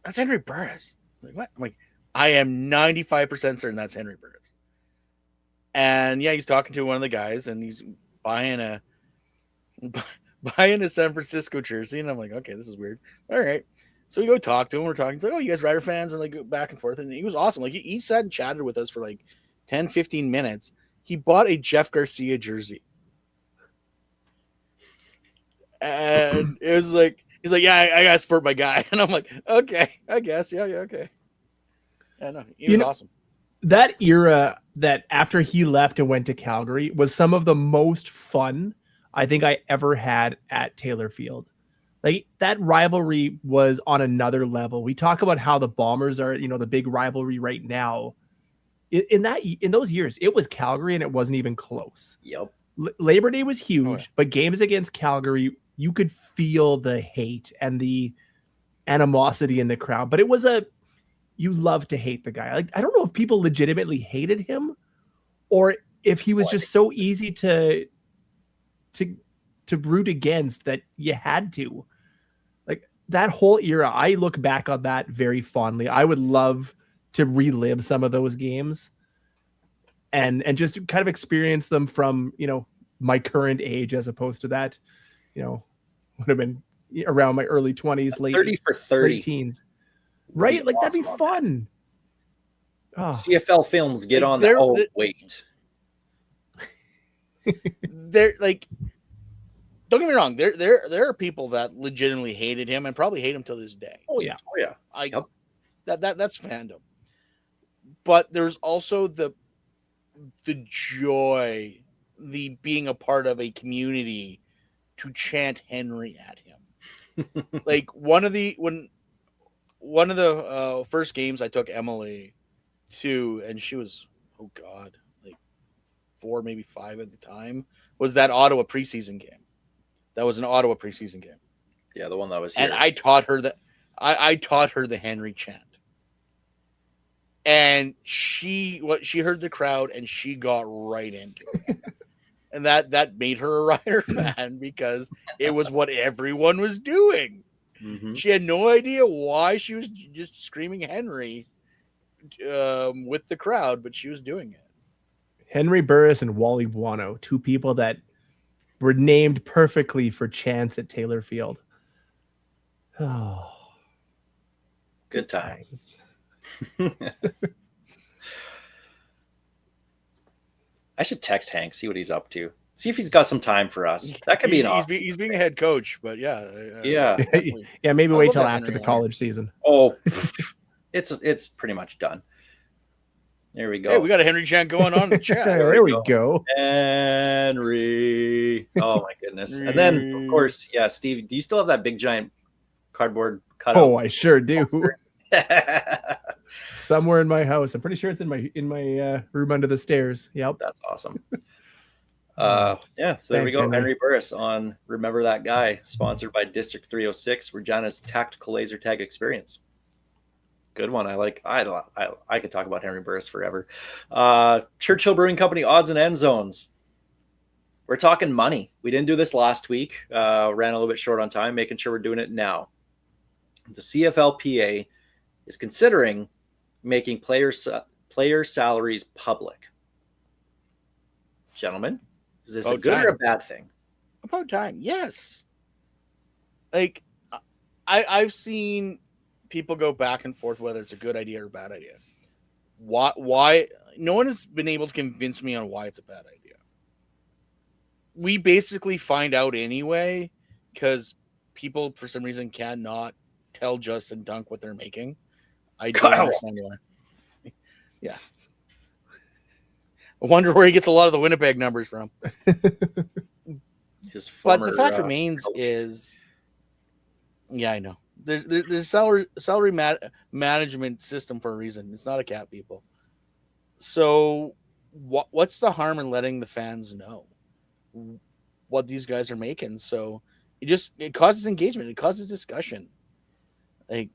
"That's Henry Burris." I was like, "What?" I'm like, "I am 95% certain that's Henry Burris." And yeah, he's talking to one of the guys, and he's buying a San Francisco jersey, and I'm like, "Okay, this is weird." All right. So we go talk to him. We're talking. He's like, "Oh, you guys Rider fans?" And like go back and forth. And he was awesome. Like he sat and chatted with us for like 10, 15 minutes. He bought a Jeff Garcia jersey. And it was like, he's like, "Yeah, I gotta support my guy." And I'm like, "Okay, I guess. Yeah, okay." Yeah, no, he was awesome. That era that after he left and went to Calgary was some of the most fun I think I ever had at Taylor Field. Like that rivalry was on another level. We talk about how the Bombers are, the big rivalry right now. In those years, it was Calgary and it wasn't even close. Yep. Labor Day was huge, but games against Calgary, you could feel the hate and the animosity in the crowd. But it was you love to hate the guy. Like I don't know if people legitimately hated him or if he was just so easy to root against that you had to. Like that whole era, I look back on that very fondly. I would love to relive some of those games and just kind of experience them from, my current age as opposed to that, would have been around my early 20s, late 30 for 30 late teens. Right? Like that'd be fun. Oh. CFL films get on that. Wait. They're like, don't get me wrong. There are people that legitimately hated him and probably hate him till this day. Oh yeah. That's fandom. But there's also the joy, the being a part of a community to chant Henry at him. Like one of the first games I took Emily to, and she was, oh God, like 4, maybe 5 at the time, was that Ottawa preseason game. That was an Ottawa preseason game. Yeah, the one that was here. And I taught her I taught her the Henry chant. And she heard the crowd and she got right into it. And that made her a Rider fan because it was what everyone was doing. Mm-hmm. She had no idea why she was just screaming Henry with the crowd, but she was doing it. Henry Burris and Wally Buono, 2 people that were named perfectly for chants at Taylor Field. Oh, good times. I should text Hank, see what he's up to. See if he's got some time for us. That could be an option. He's being a head coach, but yeah. Yeah, maybe wait till after the college season. Oh, it's pretty much done. There we go. Hey, we got a Henry chant going on in the chat. There we go. Henry. Oh my goodness. And then of course, yeah, Steve, do you still have that big giant cardboard cutout? Oh, I sure do. Somewhere in my house. I'm pretty sure it's in my room under the stairs. Yep. That's awesome. Yeah, so there we go. Henry Burris on Remember That Guy, sponsored by District 306, Regina's tactical laser tag experience. Good one. I could talk about Henry Burris forever. Churchill Brewing Company odds and end zones. We're talking money. We didn't do this last week. Ran a little bit short on time, making sure we're doing it now. The CFLPA is considering making player salaries public. Gentlemen, is this a good or a bad thing? About time. Yes. Like I've seen people go back and forth whether it's a good idea or a bad idea. Why no one has been able to convince me on why it's a bad idea. We basically find out anyway because people for some reason cannot tell Justin Dunk what they're making. I don't Kyle. understand why. Yeah. I wonder where he gets a lot of the Winnipeg numbers from. His But former, the fact remains coach. is, yeah, I know. There's a salary management system for a reason. It's not a cap, people. So, what's the harm in letting the fans know what these guys are making? So it causes engagement. It causes discussion. Like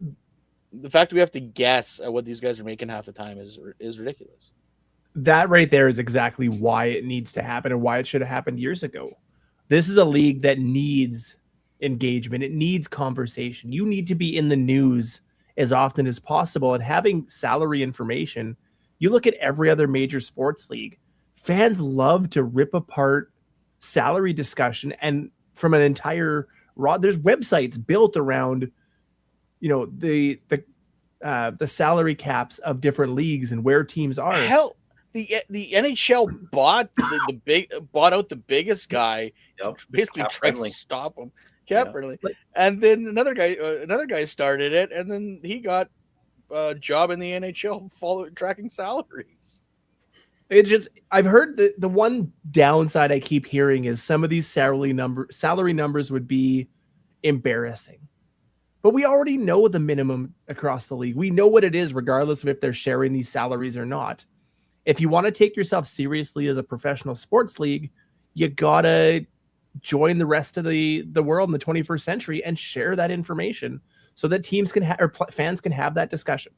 the fact that we have to guess at what these guys are making half the time is ridiculous. That right there is exactly why it needs to happen and why it should have happened years ago. This is a league that needs engagement. It needs conversation. You need to be in the news as often as possible, and having salary information. You look at every other major sports league, fans love to rip apart salary discussion, and from an entire there's websites built around, the salary caps of different leagues and where teams are. Hell, the NHL bought out the biggest guy, basically tried to stop him. And then another guy started it, and then he got a job in the NHL tracking salaries. It's just, I've heard the one downside I keep hearing is some of these salary numbers would be embarrassing. But we already know the minimum across the league. We know what it is, regardless of if they're sharing these salaries or not. If you want to take yourself seriously as a professional sports league, you gotta join the rest of the world in the 21st century and share that information so that teams can or fans can have that discussion.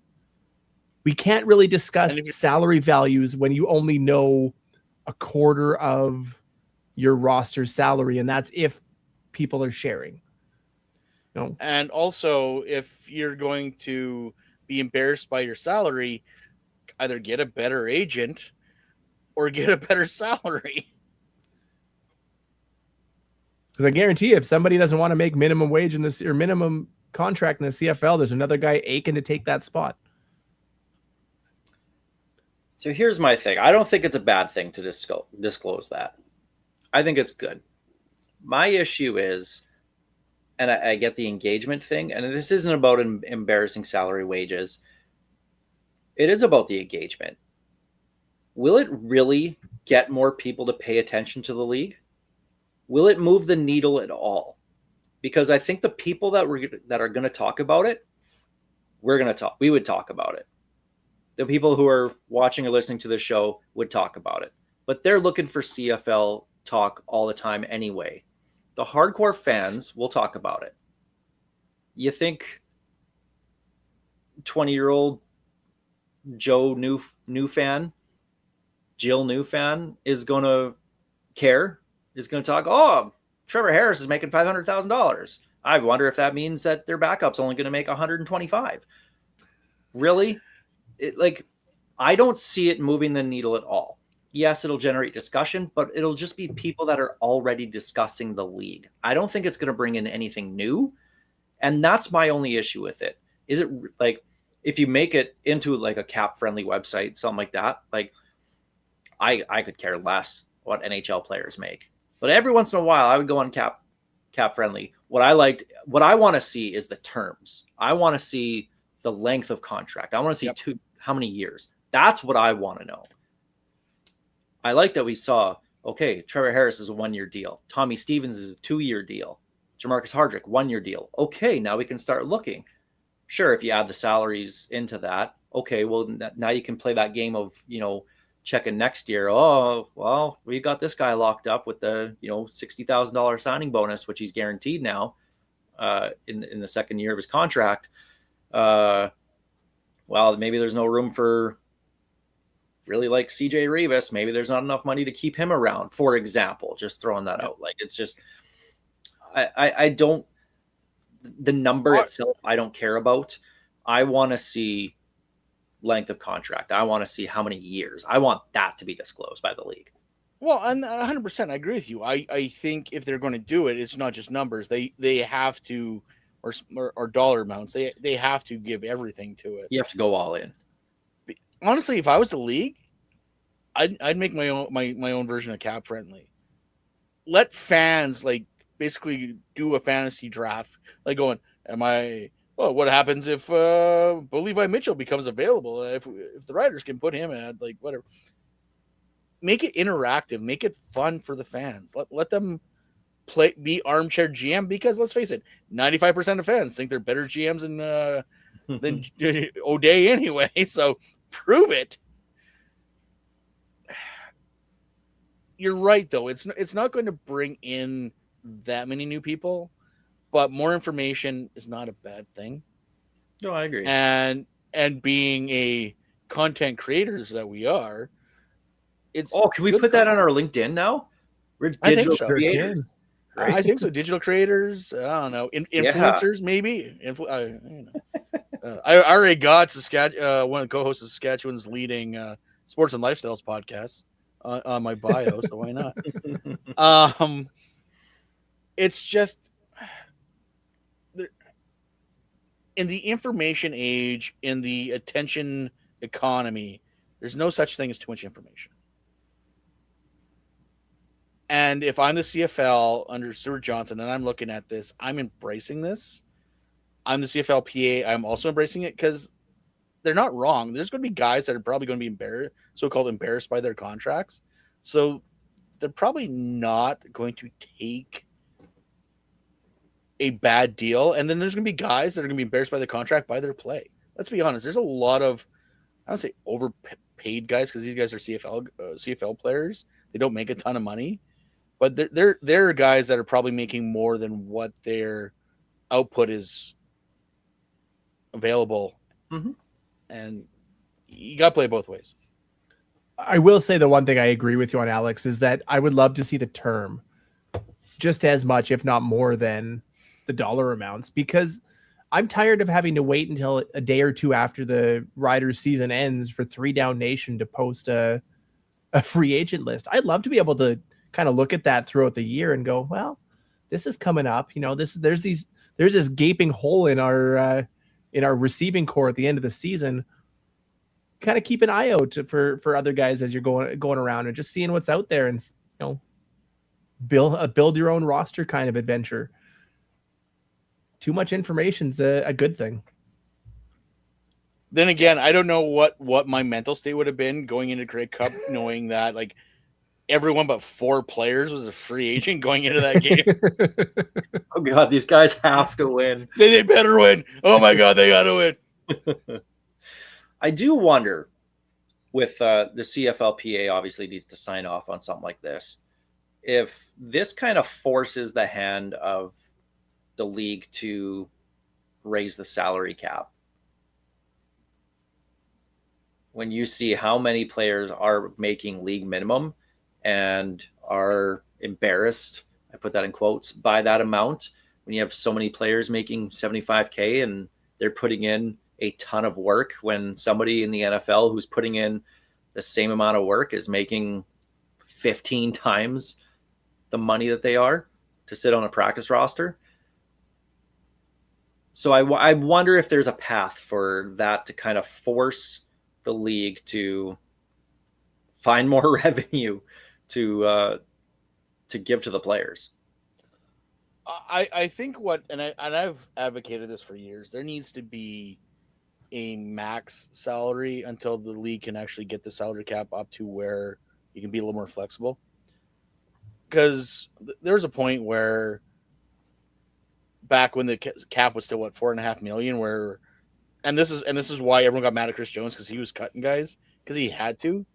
We can't really discuss salary values when you only know a quarter of your roster's salary, and that's if people are sharing. No. And also, if you're going to be embarrassed by your salary, either get a better agent or get a better salary. Because I guarantee you, if somebody doesn't want to make minimum wage in this or minimum contract in the CFL, there's another guy aching to take that spot. So here's my thing. I don't think it's a bad thing to disclose that. I think it's good. My issue is, and I get the engagement thing, and this isn't about embarrassing salary wages. It is about the engagement. Will it really get more people to pay attention to the league? Will it move the needle at all? Because I think the people that are going to talk about it, we would talk about it. The people who are watching or listening to the show would talk about it. But they're looking for CFL talk all the time anyway. The hardcore fans will talk about it. You think 20-year-old Joe new fan, Jill new fan is going to care? Is going to talk, oh, Trevor Harris is making $500,000. I wonder if that means that their backup's only going to make $125,000. Really? I don't see it moving the needle at all. Yes, it'll generate discussion, but it'll just be people that are already discussing the league. I don't think it's going to bring in anything new. And that's my only issue with it. Is it like, if you make it into like a cap friendly website, something like that, like I could care less what NHL players make. But every once in a while I would go on cap friendly. What I want to see is the terms. I want to see the length of contract. I want to see how many years. That's what I want to know. I like that we saw, okay, Trevor Harris is a 1-year deal. Tommy Stevens is a 2-year deal. Jamarcus Hardrick, 1-year deal. Okay, now we can start looking. Sure, if you add the salaries into that, okay, well, now you can play that game of, checking next year. Oh, well, we got this guy locked up with the, $60,000 signing bonus, which he's guaranteed now in the second year of his contract. Well, maybe there's no room for really like CJ Rivas. Maybe there's not enough money to keep him around, for example, just throwing that out. Like, it's just, I don't, the number itself, I don't care about. I want to see length of contract. I want to see how many years. I want that to be disclosed by the league. Well, and 100%, I agree with you. I think if they're going to do it, it's not just numbers. They have to, or dollar amounts. They have to give everything to it. You have to go all in. Honestly, if I was the league, I'd make my own version of cap friendly. Let fans like basically do a fantasy draft, like going, am I? Well, what happens if Levi Mitchell becomes available? If the Riders can put him at like whatever, make it interactive, make it fun for the fans. Let them be armchair GM, because let's face it, 95% of fans think they're better GMs than O'Day anyway. So prove it. You're right, though. It's not going to bring in that many new people, but more information is not a bad thing. No, I agree. And being a content creators that we are, it's can we put that on our LinkedIn now? We're digital so. creators. Right? I think so. Digital creators. I don't know. Influencers, maybe. I already got one of the co-hosts of Saskatchewan's leading sports and lifestyles podcast on my bio, so why not? It's just in the information age, in the attention economy, there's no such thing as too much information. And if I'm the CFL under Stuart Johnson and I'm looking at this, I'm embracing this. I'm the CFL PA. I'm also embracing it because they're not wrong. There's going to be guys that are probably going to be so-called embarrassed by their contracts. So they're probably not going to take a bad deal. And then there's going to be guys that are going to be embarrassed by their contract, by their play. Let's be honest. There's a lot of, I don't say overpaid guys, because these guys are CFL players. They don't make a ton of money. But there are guys that are probably making more than what their output is available. Mm-hmm. And you got to play both ways. I will say the one thing I agree with you on, Alex, is that I would love to see the term just as much, if not more, than the dollar amounts, because I'm tired of having to wait until a day or two after the Riders season ends for 3 Down Nation to post a free agent list. I'd love to be able to kind of look at that throughout the year and go, well, this is coming up. There's this gaping hole in our receiving core at the end of the season. Kind of keep an eye out for other guys as you're going around and just seeing what's out there, and build your own roster kind of adventure. Too much information's a good thing. Then again, I don't know what my mental state would have been going into Grey Cup, knowing that like everyone but 4 players was a free agent going into that game. Oh God, these guys have to win. They better win. Oh my God, they got to win. I do wonder, with the CFLPA obviously needs to sign off on something like this, if this kind of forces the hand of the league to raise the salary cap. When you see how many players are making league minimum and are embarrassed, I put that in quotes, by that amount, when you have so many players making 75K and they're putting in a ton of work, when somebody in the NFL who's putting in the same amount of work is making 15 times the money that they are to sit on a practice roster. So I wonder if there's a path for that to kind of force the league to find more revenue to give to the players. I think I've advocated this for years. There needs to be a max salary until the league can actually get the salary cap up to where you can be a little more flexible. Because there was a point where back when the cap was still $4.5 million, and this is why everyone got mad at Chris Jones, because he was cutting guys because he had to,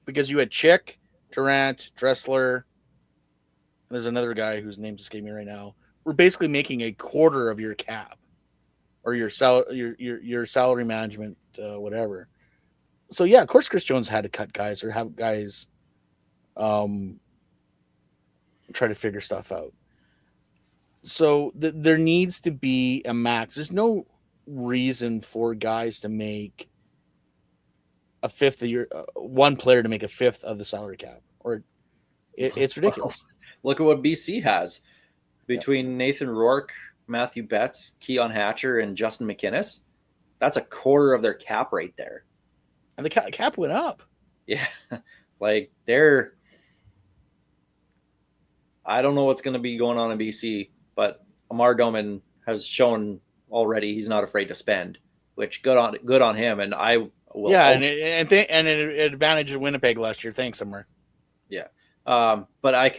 because you had Chick, Durant, Dressler, and there's another guy whose name's escaping me right now. We're basically making a quarter of your cap or your salary management, whatever. So yeah, of course Chris Jones had to cut guys or have guys try to figure stuff out. So there needs to be a max. There's no reason for guys to make a fifth of one player to make a fifth of the salary cap, or It's ridiculous. Look at what BC has between Nathan Rourke, Matthew Betts, Keon Hatcher, and Justin McInnes. That's a quarter of their cap right there. And the cap went up. Yeah, like they're. I don't know what's going to be going on in BC, but Amar Doman has shown already he's not afraid to spend, which good on him. And I will. Yeah, and it advantaged Winnipeg last year. Thanks, Amar. Yeah, but I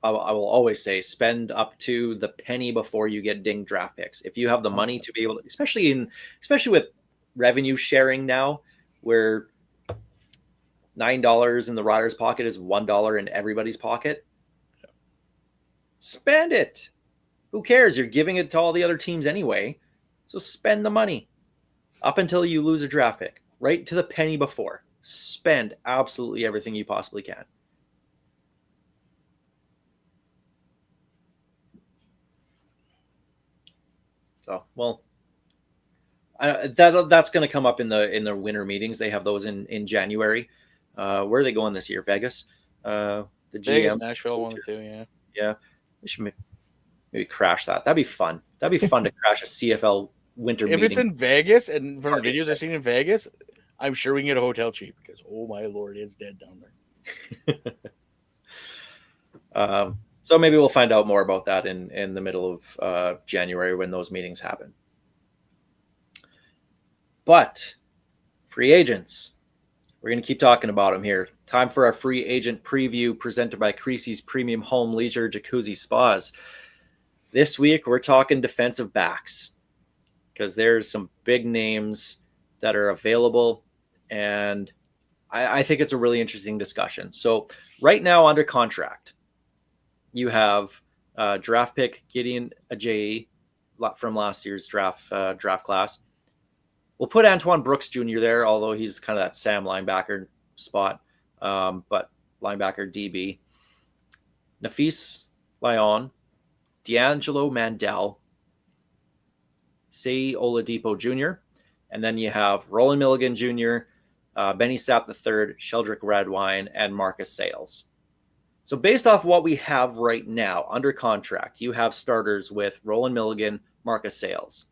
will always say spend up to the penny before you get dinged draft picks. If you have the money to be able to, especially with revenue sharing now, where $9 in the rider's pocket is $1 in everybody's pocket. Spend it. Who cares? You're giving it to all the other teams anyway. So spend the money up until you lose a draft pick, right to the penny before. Spend absolutely everything you possibly can. So, well, that's going to come up in the winter meetings. They have those in January. Where are they going this year? Vegas? The GM? Vegas, Nashville, 1 or 2, yeah. Yeah. We should maybe crash that. That'd be fun. That'd be fun to crash a CFL winter meeting. If it's in Vegas, and from the videos I've seen in Vegas, I'm sure we can get a hotel cheap because, oh my Lord, it's dead down there. So maybe we'll find out more about that in the middle of January when those meetings happen. But free agents, we're going to keep talking about them here. Time for our free agent preview presented by Creasy's Premium Home Leisure Jacuzzi Spas. This week, we're talking defensive backs because there's some big names that are available, and I think it's a really interesting discussion. So right now under contract, you have draft pick Gideon Ajayi from last year's draft class. We'll put Antoine Brooks Jr. there, although he's kind of that Sam linebacker spot, but linebacker DB. Nafis Lyon, D'Angelo Mandel, Sei Oladipo Jr., and then you have Roland Milligan Jr., Benny Sapp III, Sheldrick Redwine, and Marcus Sales. So based off what we have right now under contract, you have starters with Roland Milligan, Marcus Sales.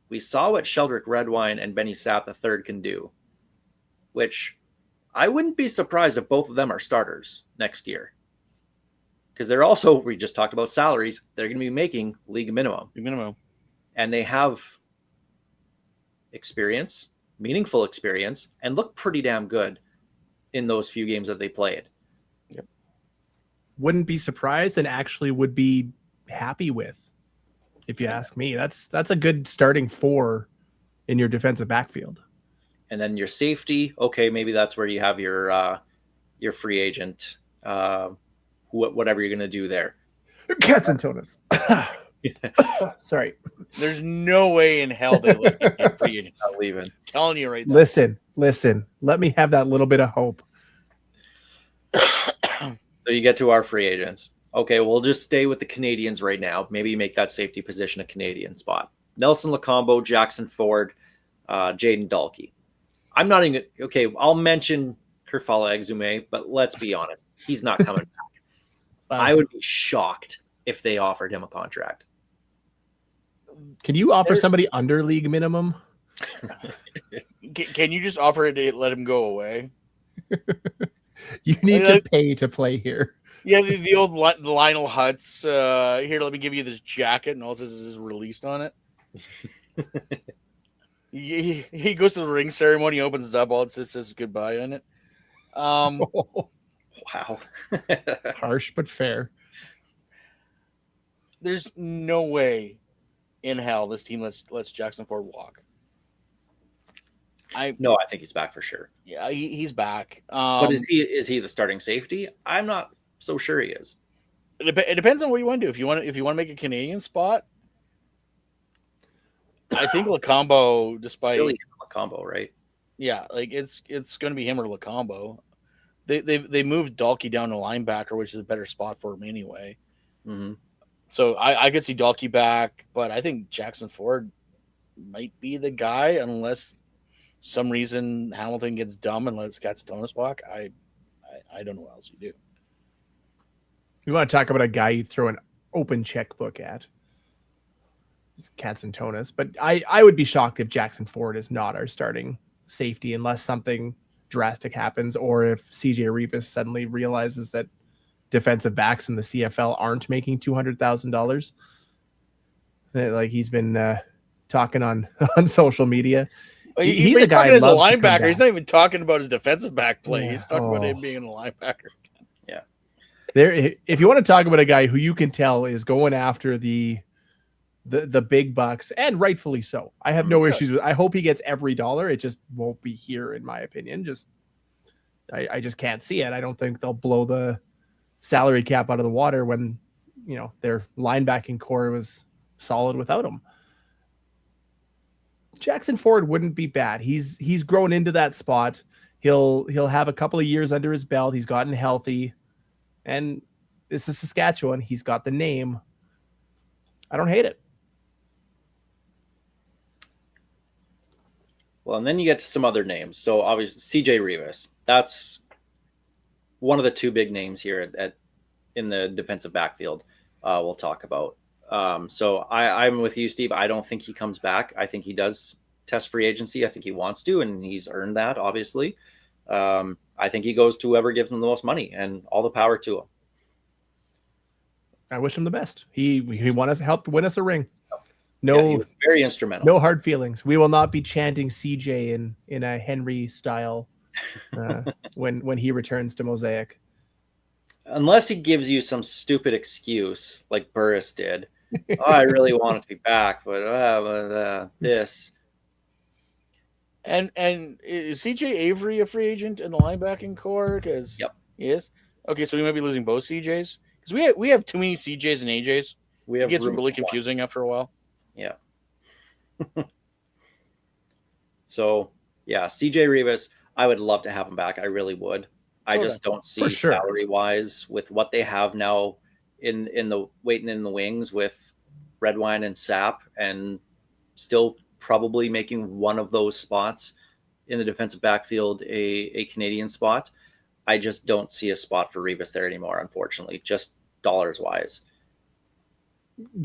We saw what Sheldrick Redwine and Benny Sapp III can do, which I wouldn't be surprised if both of them are starters next year. Because they're also, we just talked about salaries, they're going to be making league minimum. And they have experience, meaningful experience, and look pretty damn good in those few games that they played. Yep. Wouldn't be surprised and actually would be happy with, if you ask me. That's a good starting 4 in your defensive backfield. And then your safety, okay, maybe that's where you have your free agent, whatever you're going to do there. Cats and Tonas. Sorry. There's no way in hell they let him free agent. Not leaving. I'm telling you right now. Listen. Let me have that little bit of hope. So you get to our free agents. Okay, we'll just stay with the Canadians right now. Maybe make that safety position a Canadian spot. Nelson Lacombo, Jackson Ford, Jaden Dalkey. I'm not even okay. I'll mention Kerfala Exume, but let's be honest, he's not coming back. I would be shocked if they offered him a contract. Can you offer somebody under league minimum? Can you just offer it to let him go away? You need to pay to play here. Yeah, the old Lionel Hutz. Here, let me give you this jacket, and all it says is released on it. He goes to the ring ceremony, opens it up, all it says goodbye on it. Wow. Harsh but fair. There's no way in hell this team lets Jackson Ford walk. I think he's back for sure. Yeah, he's back. But is he the starting safety? I'm not so sure he is. It depends on what you want to do. If you want to make a Canadian spot, I think Lacombo, despite really Lacombo, right? Yeah, like it's going to be him or Lacombo. They moved Dalkey down to linebacker, which is a better spot for him anyway. Mm-hmm. So I could see Dalkey back, but I think Jackson Ford might be the guy unless some reason Hamilton gets dumb and lets Katsutonis walk. I don't know what else you do. You want to talk about a guy you throw an open checkbook at? Katsantonis, but I would be shocked if Jackson Ford is not our starting safety unless something drastic happens, or if CJ Revis suddenly realizes that defensive backs in the CFL aren't making $200,000. Like he's been talking on social media. He's a guy talking as a I'd love to come linebacker. He's back. not even talking about his defensive back play. Yeah. He's talking about him being a linebacker. Yeah. There, if you want to talk about a guy who you can tell is going after the big bucks, and rightfully so. I have no issues with. I hope he gets every dollar. It just won't be here, in my opinion. I just can't see it. I don't think they'll blow the salary cap out of the water when their linebacking core was solid without him. Jackson Ford wouldn't be bad. He's grown into that spot. He'll have a couple of years under his belt. He's gotten healthy, and this is Saskatchewan. He's got the name. I don't hate it. Well, and then you get to some other names. So obviously CJ Revis. That's one of the two big names here in the defensive backfield. We'll talk about. So I'm with you, Steve. I don't think he comes back. I think he does test free agency. I think he wants to, and he's earned that, obviously. I think he goes to whoever gives him the most money, and all the power to him. I wish him the best. He won us, helped win us a ring. No, yeah, he was very instrumental. No hard feelings. We will not be chanting CJ in a Henry style when he returns to Mosaic. Unless he gives you some stupid excuse like Burris did. I really wanted to be back, but this. And is CJ Avery a free agent in the linebacking core? Because he is. Okay, so we might be losing both CJs because we have too many CJs and AJs. It gets really confusing after a while. Yeah. So yeah, CJ Revis, I would love to have him back. I really would. I just don't see salary wise with what they have now in the waiting in the wings with Redwine and Sapp, and still probably making one of those spots in the defensive backfield a Canadian spot. I just don't see a spot for Revis there anymore, unfortunately, just dollars wise.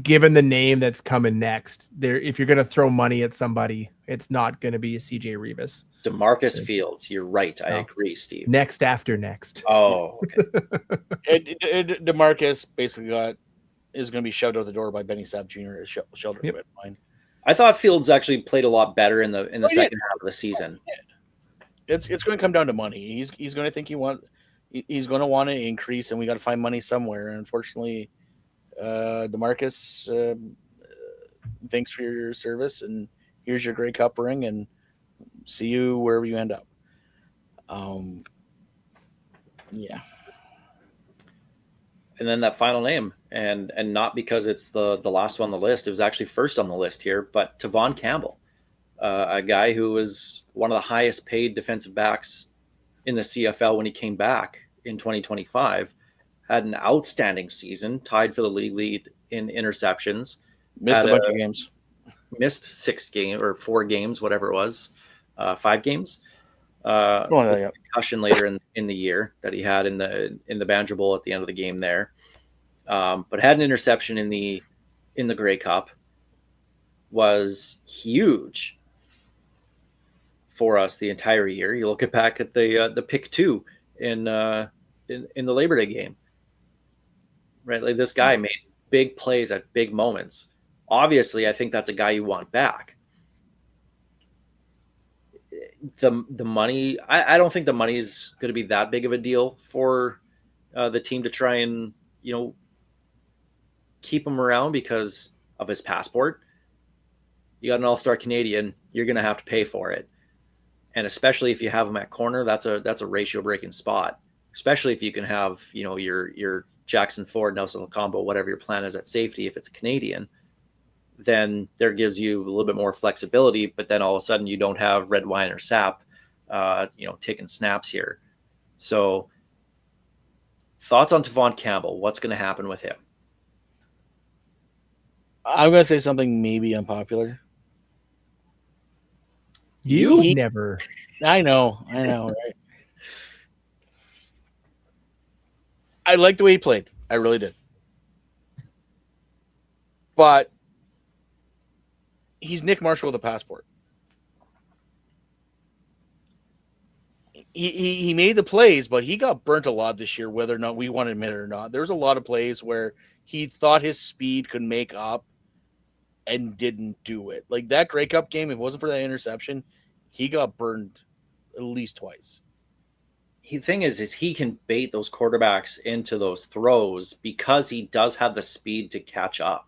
Given the name that's coming next, if you're going to throw money at somebody, it's not going to be a CJ Revis. DeMarcus Fields, you're right. I agree, Steve. Next after next. Oh, okay. DeMarcus basically is going to be shoved out the door by Benny Sapp Jr. as shelter line. I thought Fields actually played a lot better in the second half of the season. It's going to come down to money. He's going to think he's going to want to increase, and we got to find money somewhere. And unfortunately, DeMarcus, thanks for your service, and here's your Grey Cup ring, and see you wherever you end up. Yeah. And then that final name, and not because it's the last one on the list, it was actually first on the list here, but Tavon Campbell, a guy who was one of the highest paid defensive backs in the CFL when he came back in 2025, had an outstanding season, tied for the league lead in interceptions. Missed a bunch of games. Missed 6 games or 4 games, whatever it was, 5 games. Concussion later in the year that he had in the Banjo Bowl at the end of the game there, but had an interception in the Grey Cup. Was huge for us the entire year. You look back at the pick 2 in the Labor Day game, right? Like, this guy made big plays at big moments. Obviously, I think that's a guy you want back. The money, I don't think the money is going to be that big of a deal for the team to try and keep him around because of his passport. You got an all-star Canadian, you're going to have to pay for it, and especially if you have him at corner, that's a ratio breaking spot. Especially if you can have your Jackson Ford, Nelson combo, whatever your plan is at safety. If it's a Canadian, then there gives you a little bit more flexibility, but then all of a sudden you don't have Redwine or Sapp, taking snaps here. So thoughts on Tavon Campbell? What's going to happen with him? I'm going to say something maybe unpopular. You never. I know, right? I liked the way he played. I really did. But he's Nick Marshall with a passport. He made the plays, but he got burnt a lot this year, whether or not we want to admit it or not. There was a lot of plays where he thought his speed could make up and didn't do it. Like that Grey Cup game, if it wasn't for that interception, he got burned at least twice. The thing is he can bait those quarterbacks into those throws because he does have the speed to catch up.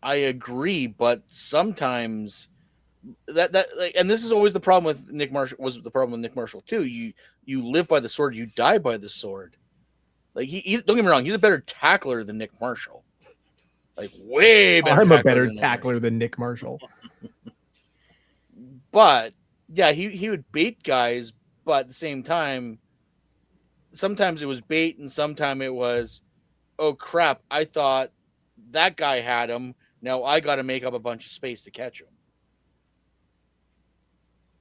I agree, but sometimes that like, and this is always the problem with Nick Marshall. Was the problem with Nick Marshall too? You live by the sword, you die by the sword. Like he's, don't get me wrong, he's a better tackler than Nick Marshall. Like way better. I'm a better tackler than Nick Marshall. But yeah, he would bait guys, but at the same time, sometimes it was bait and sometimes it was, oh crap, I thought that guy had him. Now I got to make up a bunch of space to catch him.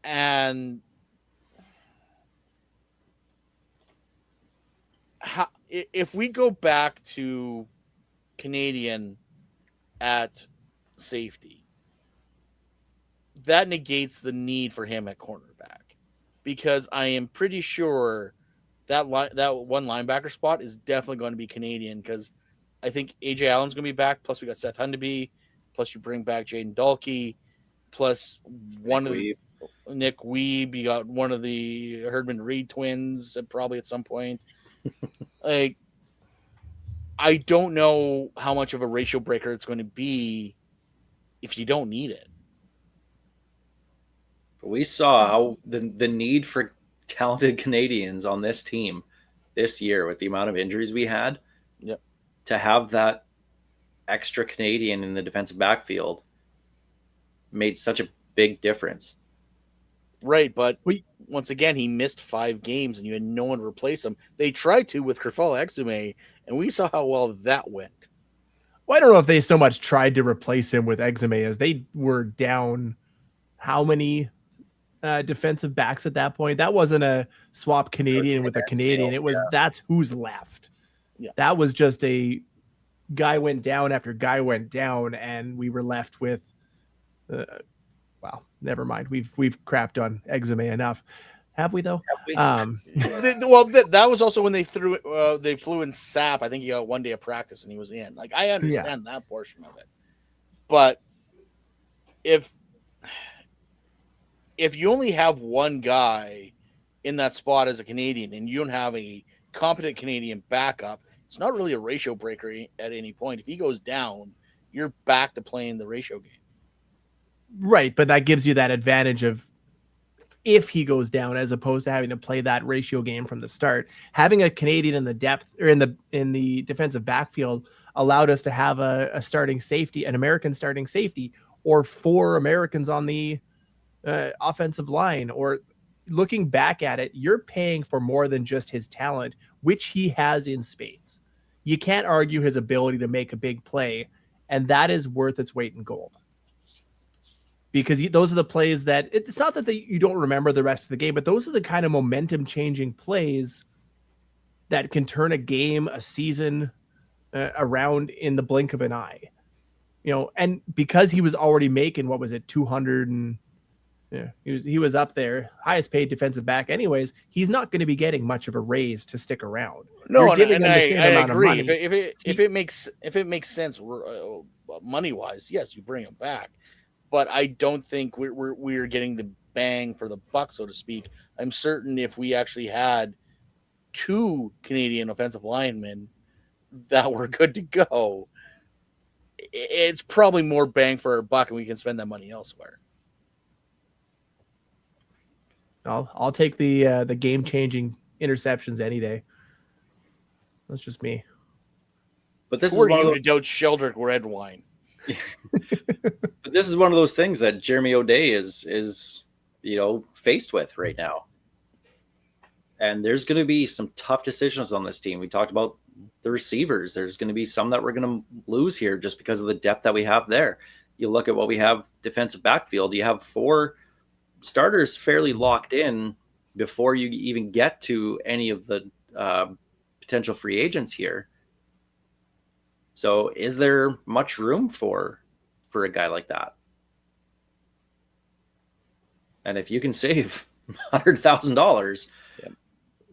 And if we go back to Canadian at safety, that negates the need for him at cornerback, because I am pretty sure that one linebacker spot is definitely going to be Canadian, because I think AJ Allen's going to be back. Plus we got Seth Hundeby. Plus you bring back Jaden Dalkey. Plus Nick Weeb. You got one of the Herdman Reed twins probably at some point. Like, I don't know how much of a ratio breaker it's going to be if you don't need it. We saw how the need for talented Canadians on this team this year with the amount of injuries we had. Yep. To have that extra Canadian in the defensive backfield made such a big difference. Right, but once again, he missed 5 games and you had no one to replace him. They tried to with Kerfala Exume, and we saw how well that went. Well, I don't know if they so much tried to replace him with Exume as they were down how many defensive backs at that point. That wasn't a swap Canadian with a Canadian. It was that's who's left. Yeah. That was just a guy went down after guy went down, and we were left with well, never mind. We've crapped on Exume enough. Have we though? That was also when they flew in Sap. I think he got 1 day of practice and he was in. Like, I understand that portion of it. But if you only have one guy in that spot as a Canadian and you don't have a competent Canadian backup, it's not really a ratio breaker at any point. If he goes down, you're back to playing the ratio game. Right, but that gives you that advantage of if he goes down, as opposed to having to play that ratio game from the start. Having a Canadian in the depth or in the defensive backfield allowed us to have a starting safety, an American starting safety, or 4 Americans on the offensive line. Or looking back at it, you're paying for more than just his talent, which he has in spades. You can't argue his ability to make a big play, and that is worth its weight in gold. Because those are the plays that it's not that you don't remember the rest of the game, but those are the kind of momentum changing plays that can turn a game, a season around in the blink of an eye. You know, and because he was already making, what was it, 200 and he was up there, highest paid defensive back anyways, he's not going to be getting much of a raise to stick around. No, and I agree. If it makes sense money wise, yes, you bring him back. But I don't think we're getting the bang for the buck, so to speak. I'm certain if we actually had 2 Canadian offensive linemen that were good to go, it's probably more bang for our buck, and we can spend that money elsewhere. I'll take the game-changing interceptions any day. That's just me. But this is one of those doubt Sheldrick red wine. But this is one of those things that Jeremy O'Day is faced with right now. And there's going to be some tough decisions on this team. We talked about the receivers. There's going to be some that we're going to lose here just because of the depth that we have there. You look at what we have defensive backfield. You have 4 starters fairly locked in before you even get to any of the potential free agents here. So is there much room for a guy like that? And if you can save $100,000, Yep.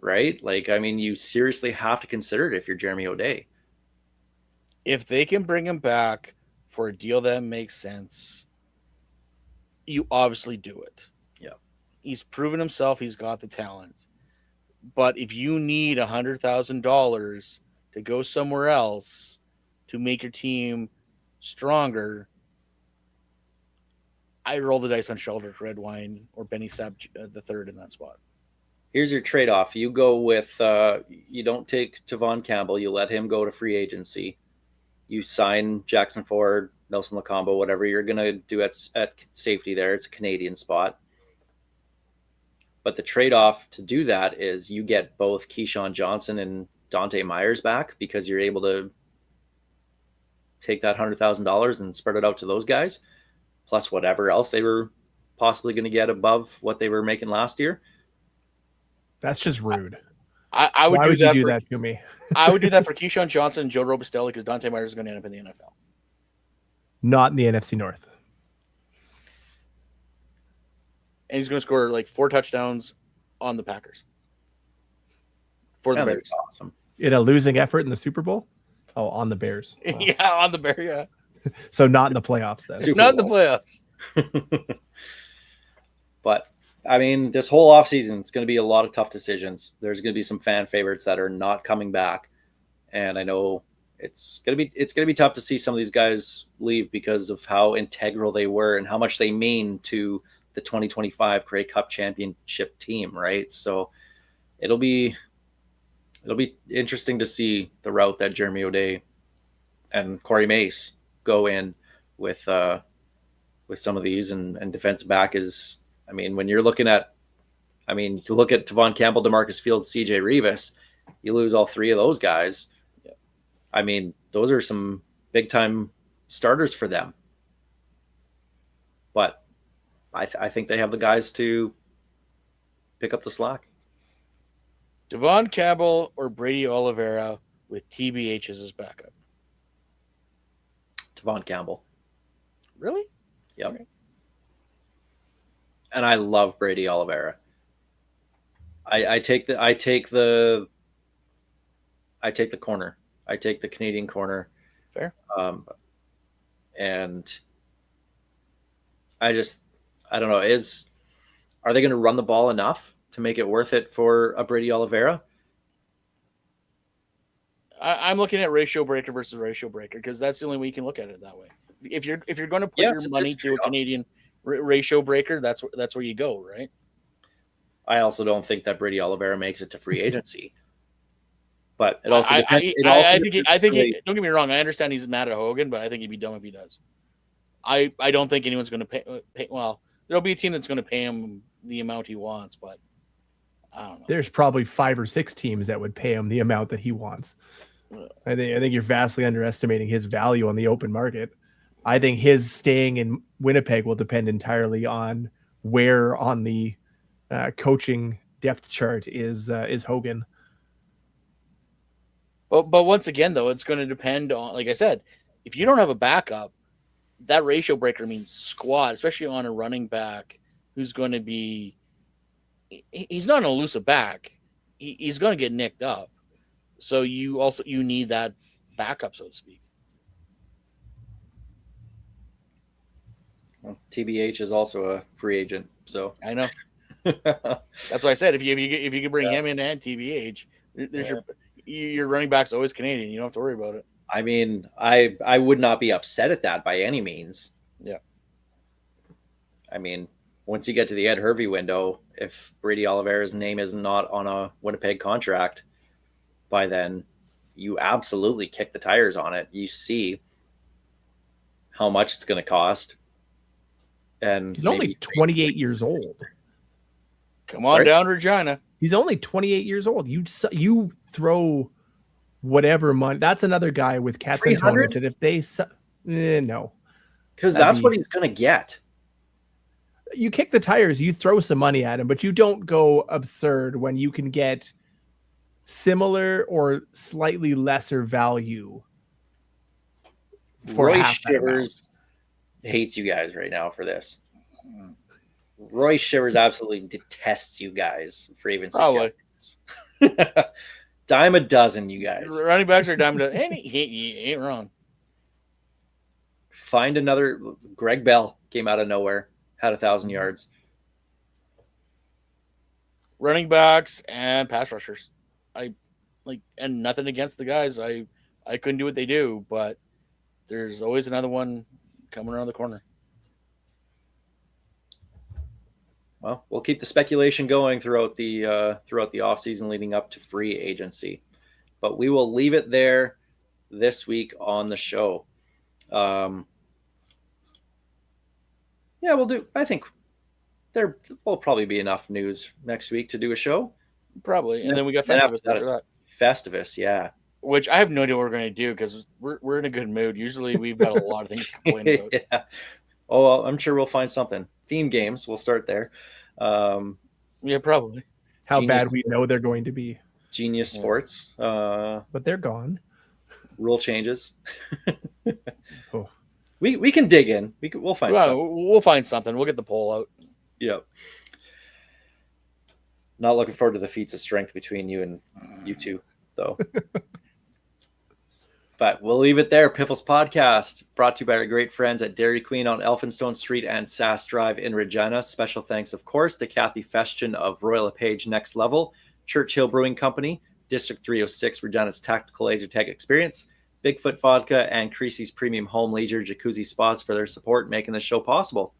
right? Like, I mean, you seriously have to consider it if you're Jeremy O'Day. If they can bring him back for a deal that makes sense, you obviously do it. Yeah. He's proven himself. He's got the talent. But if you need $100,000 to go somewhere else to make your team stronger, I roll the dice on Sheldrick Redwine or Benny Sapp the third in that spot. Here's your trade-off. You go with, you don't take Tavon Campbell. You let him go to free agency. You sign Jackson Ford, Nelson Lacombe, whatever you're going to do at safety there. It's a Canadian spot. But the trade-off to do that is you get both Keyshawn Johnson and Dante Myers back because you're able to take that $100,000 and spread it out to those guys, plus whatever else they were possibly going to get above what they were making last year. That's just rude. I would Why do would that you do for, that to me? I would do that for Keyshawn Johnson and Joe Robustelli because Dante Myers is going to end up in the NFL. Not in the NFC North. And he's going to score like 4 touchdowns on the Packers. For the Bears. Awesome. In a losing effort in the Super Bowl? Oh, on the Bears. Wow. Yeah, on the Bears, yeah. So not in the playoffs then. Super Not in the Bowl. playoffs. But I mean, this whole offseason, it's going to be a lot of tough decisions. There's going to be some fan favorites that are not coming back. And I know it's going to be tough to see some of these guys leave because of how integral they were and how much they mean to the 2025 Grey Cup championship team, right? So it'll be interesting to see the route that Jeremy O'Day and Corey Mace go in with some of these, and defensive back is, I mean, when you're looking at, I mean, you look at Tavon Campbell, DeMarcus Fields, CJ Revis, you lose all 3 of those guys. Yeah. I mean, those are some big time starters for them. But I think they have the guys to pick up the slack. Devon Campbell or Brady Oliveira with TBH as his backup. Tavon Campbell. Really? Yep. Okay. And I love Brady Oliveira. I take the corner. I take the Canadian corner. Fair. And I don't know. Are they going to run the ball enough to make it worth it for a Brady Oliveira? I'm looking at ratio breaker versus ratio breaker because that's the only way you can look at it that way. If you're going to put your money to a Canadian ratio breaker, that's where you go, right? I also don't think that Brady Oliveira makes it to free agency. But it also depends. I think don't get me wrong. I understand he's mad at Hogan, but I think he'd be dumb if he does. I don't think anyone's going to pay. Well, there'll be a team that's going to pay him the amount he wants, but I don't know. There's probably 5 or 6 teams that would pay him the amount that he wants. I think you're vastly underestimating his value on the open market. I think his staying in Winnipeg will depend entirely on where on the coaching depth chart is Hogan. But once again, though, it's going to depend on, like I said, if you don't have a backup, that ratio breaker means squat, especially on a running back who's going to be – he's not an elusive back. He's going to get nicked up. So you need that backup, so to speak. Well, TBH is also a free agent, so I know. That's why I said if you can bring him in and TBH, there's your running back's always Canadian. You don't have to worry about it. I mean, I would not be upset at that by any means. Yeah. I mean, once you get to the Ed Hervey window, if Brady Oliveira's name is not on a Winnipeg contract, by then you absolutely kick the tires on it. You see how much it's going to cost. And he's only 28 years old. Come on down, Regina. He's only 28 years old. You throw whatever money. That's another guy with Cats and Tones that if they no, because that's what he's going to get. You kick the tires, you throw some money at him, but you don't go absurd when you can get similar or slightly lesser value for Roy half that amount. Shivers hates you guys right now for this. Roy Shivers absolutely detests you guys for even Probably. suggesting this. Dime a dozen, you guys. Running backs are dime to, and he ain't wrong. Find another. Greg Bell came out of nowhere, had 1,000 yards. Running backs and pass rushers. And nothing against the guys. I couldn't do what they do, but there's always another one coming around the corner. Well, we'll keep the speculation going throughout the offseason leading up to free agency. But we will leave it there this week on the show. Yeah, we'll do. I think there will probably be enough news next week to do a show. Probably. And then we got Festivus after that. Festivus, yeah. Which I have no idea what we're going to do because we're in a good mood. Usually we've got a lot of things to complain about. Yeah. Oh, well, I'm sure we'll find something. Theme games, we'll start there. Yeah, probably. How bad we know they're going to be. Genius Sports. But they're gone. Rule changes. Oh. We can dig in. We'll find something. We'll find something. We'll get the poll out. Yep. Not looking forward to the feats of strength between you two, though. But we'll leave it there. Piffles Podcast, brought to you by our great friends at Dairy Queen on Elphinstone Street and Sass Drive in Regina. Special thanks, of course, to Kathy Festian of Royal LePage Next Level, Churchill Brewing Company, District 306, Regina's Tactical Laser Tag Experience, Bigfoot Vodka, and Creasy's Premium Home Leisure Jacuzzi Spas for their support making this show possible.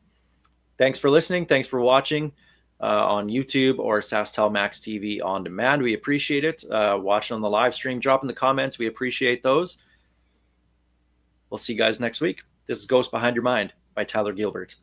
Thanks for listening. Thanks for watching on YouTube or SaskTel Max TV on demand. We appreciate it. Watching on the live stream, drop in the comments. We appreciate those. We'll see you guys next week. This is Ghost Behind Your Mind by Tyler Gilbert.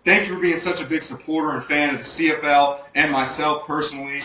Thank you for being such a big supporter and fan of the CFL and myself personally.